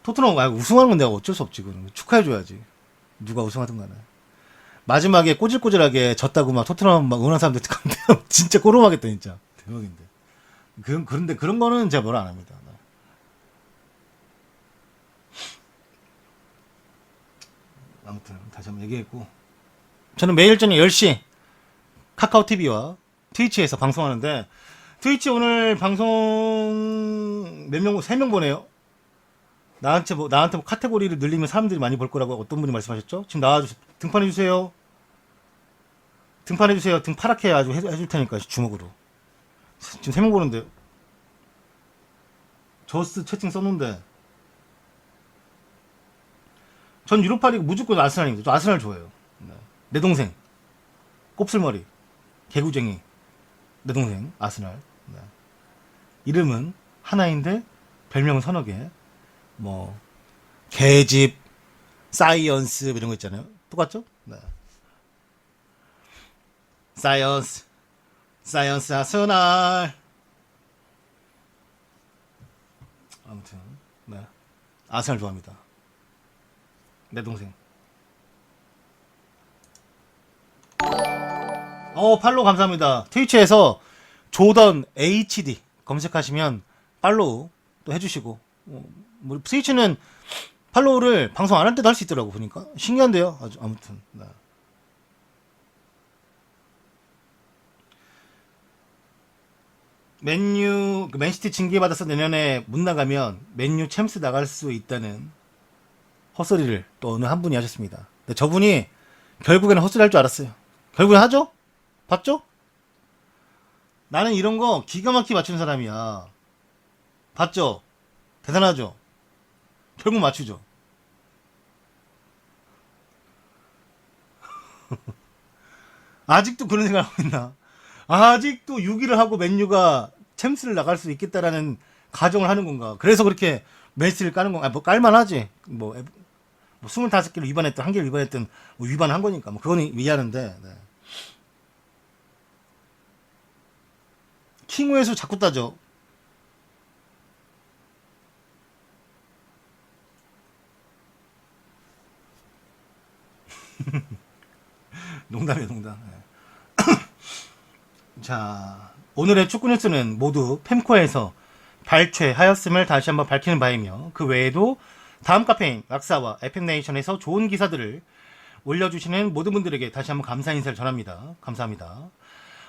토트넘 우승하는 건 내가 어쩔 수 없지. 그건 축하해줘야지. 누가 우승하든 간에. 마지막에 꼬질꼬질하게 졌다고 막 토트넘 막 응원한 사람들 진짜 꼬름하겠다 진짜. 대박인데. 그런데 그런 거는 제가 뭐라 안 합니다. 아무튼 다시 한번 얘기했고 저는 매일 저녁 10시 카카오 TV와 트위치에서 방송하는데 트위치 오늘 방송 몇 명, 3명 보네요. 나한테 뭐 카테고리를 늘리면 사람들이 많이 볼 거라고 어떤 분이 말씀하셨죠? 지금 나와주세요. 등판해주세요. 등판해주세요. 등 파랗게 아주 해줄 테니까 주먹으로. 지금 3명 보는데 저스 채팅 썼는데 전 유로파 리그 무조건 아스날입니다. 저 아스날 좋아해요. 네. 내 동생 곱슬머리 개구쟁이 내 동생 아스날. 네. 이름은 하나인데 별명은 서너 개. 뭐 개집 사이언스 이런 거 있잖아요. 똑같죠? 네. 사이언스 아스날. 아무튼 네. 아스날 좋아합니다. 내 동생. 팔로우 감사합니다. 트위치에서 조던 HD 검색하시면 팔로우 또 해주시고 뭐 스위치는 팔로우를 방송 안 할 때도 할 수 있더라고 보니까 신기한데요. 아무튼 네. 맨시티 징계받아서 내년에 못 나가면 맨유 챔스 나갈 수 있다는 헛소리를 또 어느 한 분이 하셨습니다. 근데 저분이 결국에는 헛소리 할 줄 알았어요. 결국엔 하죠? 봤죠? 나는 이런 거 기가 막히게 맞추는 사람이야. 봤죠? 대단하죠? 결국 맞추죠. 아직도 그런 생각을 하고 있나? 아직도 6위를 하고 맨유가 챔스를 나갈 수 있겠다라는 가정을 하는 건가? 그래서 그렇게 맨시티를 까는 건가? 뭐 깔만하지. 뭐 25개를 위반했든 1개를 위반했든 뭐 위반한 거니까 뭐 그건 이해하는데 네. 킹우의 수 자꾸 따져. 농담이에요, 농담. 자, 오늘의 축구 뉴스는 모두 펜코에서 발췌하였음을 다시 한번 밝히는 바이며, 그 외에도 다음 카페인 락사와 FM네이션에서 좋은 기사들을 올려주시는 모든 분들에게 다시 한번 감사 인사를 전합니다. 감사합니다.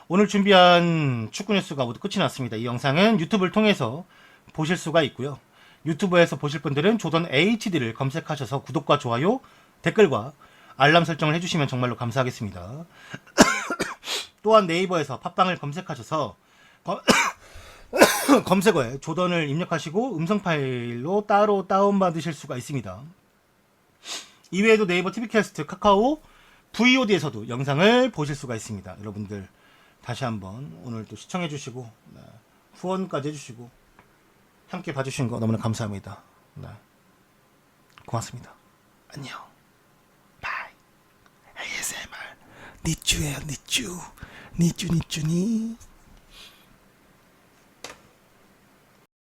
오늘 준비한 축구 뉴스가 모두 끝이 났습니다. 이 영상은 유튜브를 통해서 보실 수가 있고요. 유튜브에서 보실 분들은 조던 HD를 검색하셔서 구독과 좋아요, 댓글과 알람 설정을 해주시면 정말로 감사하겠습니다. 또한 네이버에서 팟빵을 검색하셔서 검색어에 조던을 입력하시고 음성 파일로 따로 다운받으실 수가 있습니다. 이외에도 네이버 TV캐스트, 카카오, VOD에서도 영상을 보실 수가 있습니다. 여러분들 다시 한번 오늘 또 시청해주시고 후원까지 해주시고 함께 봐주신 거 너무나 감사합니다. 네. 고맙습니다. 안녕. 바이. ASMR 니쭈예요, 니쭈. 니쭈니.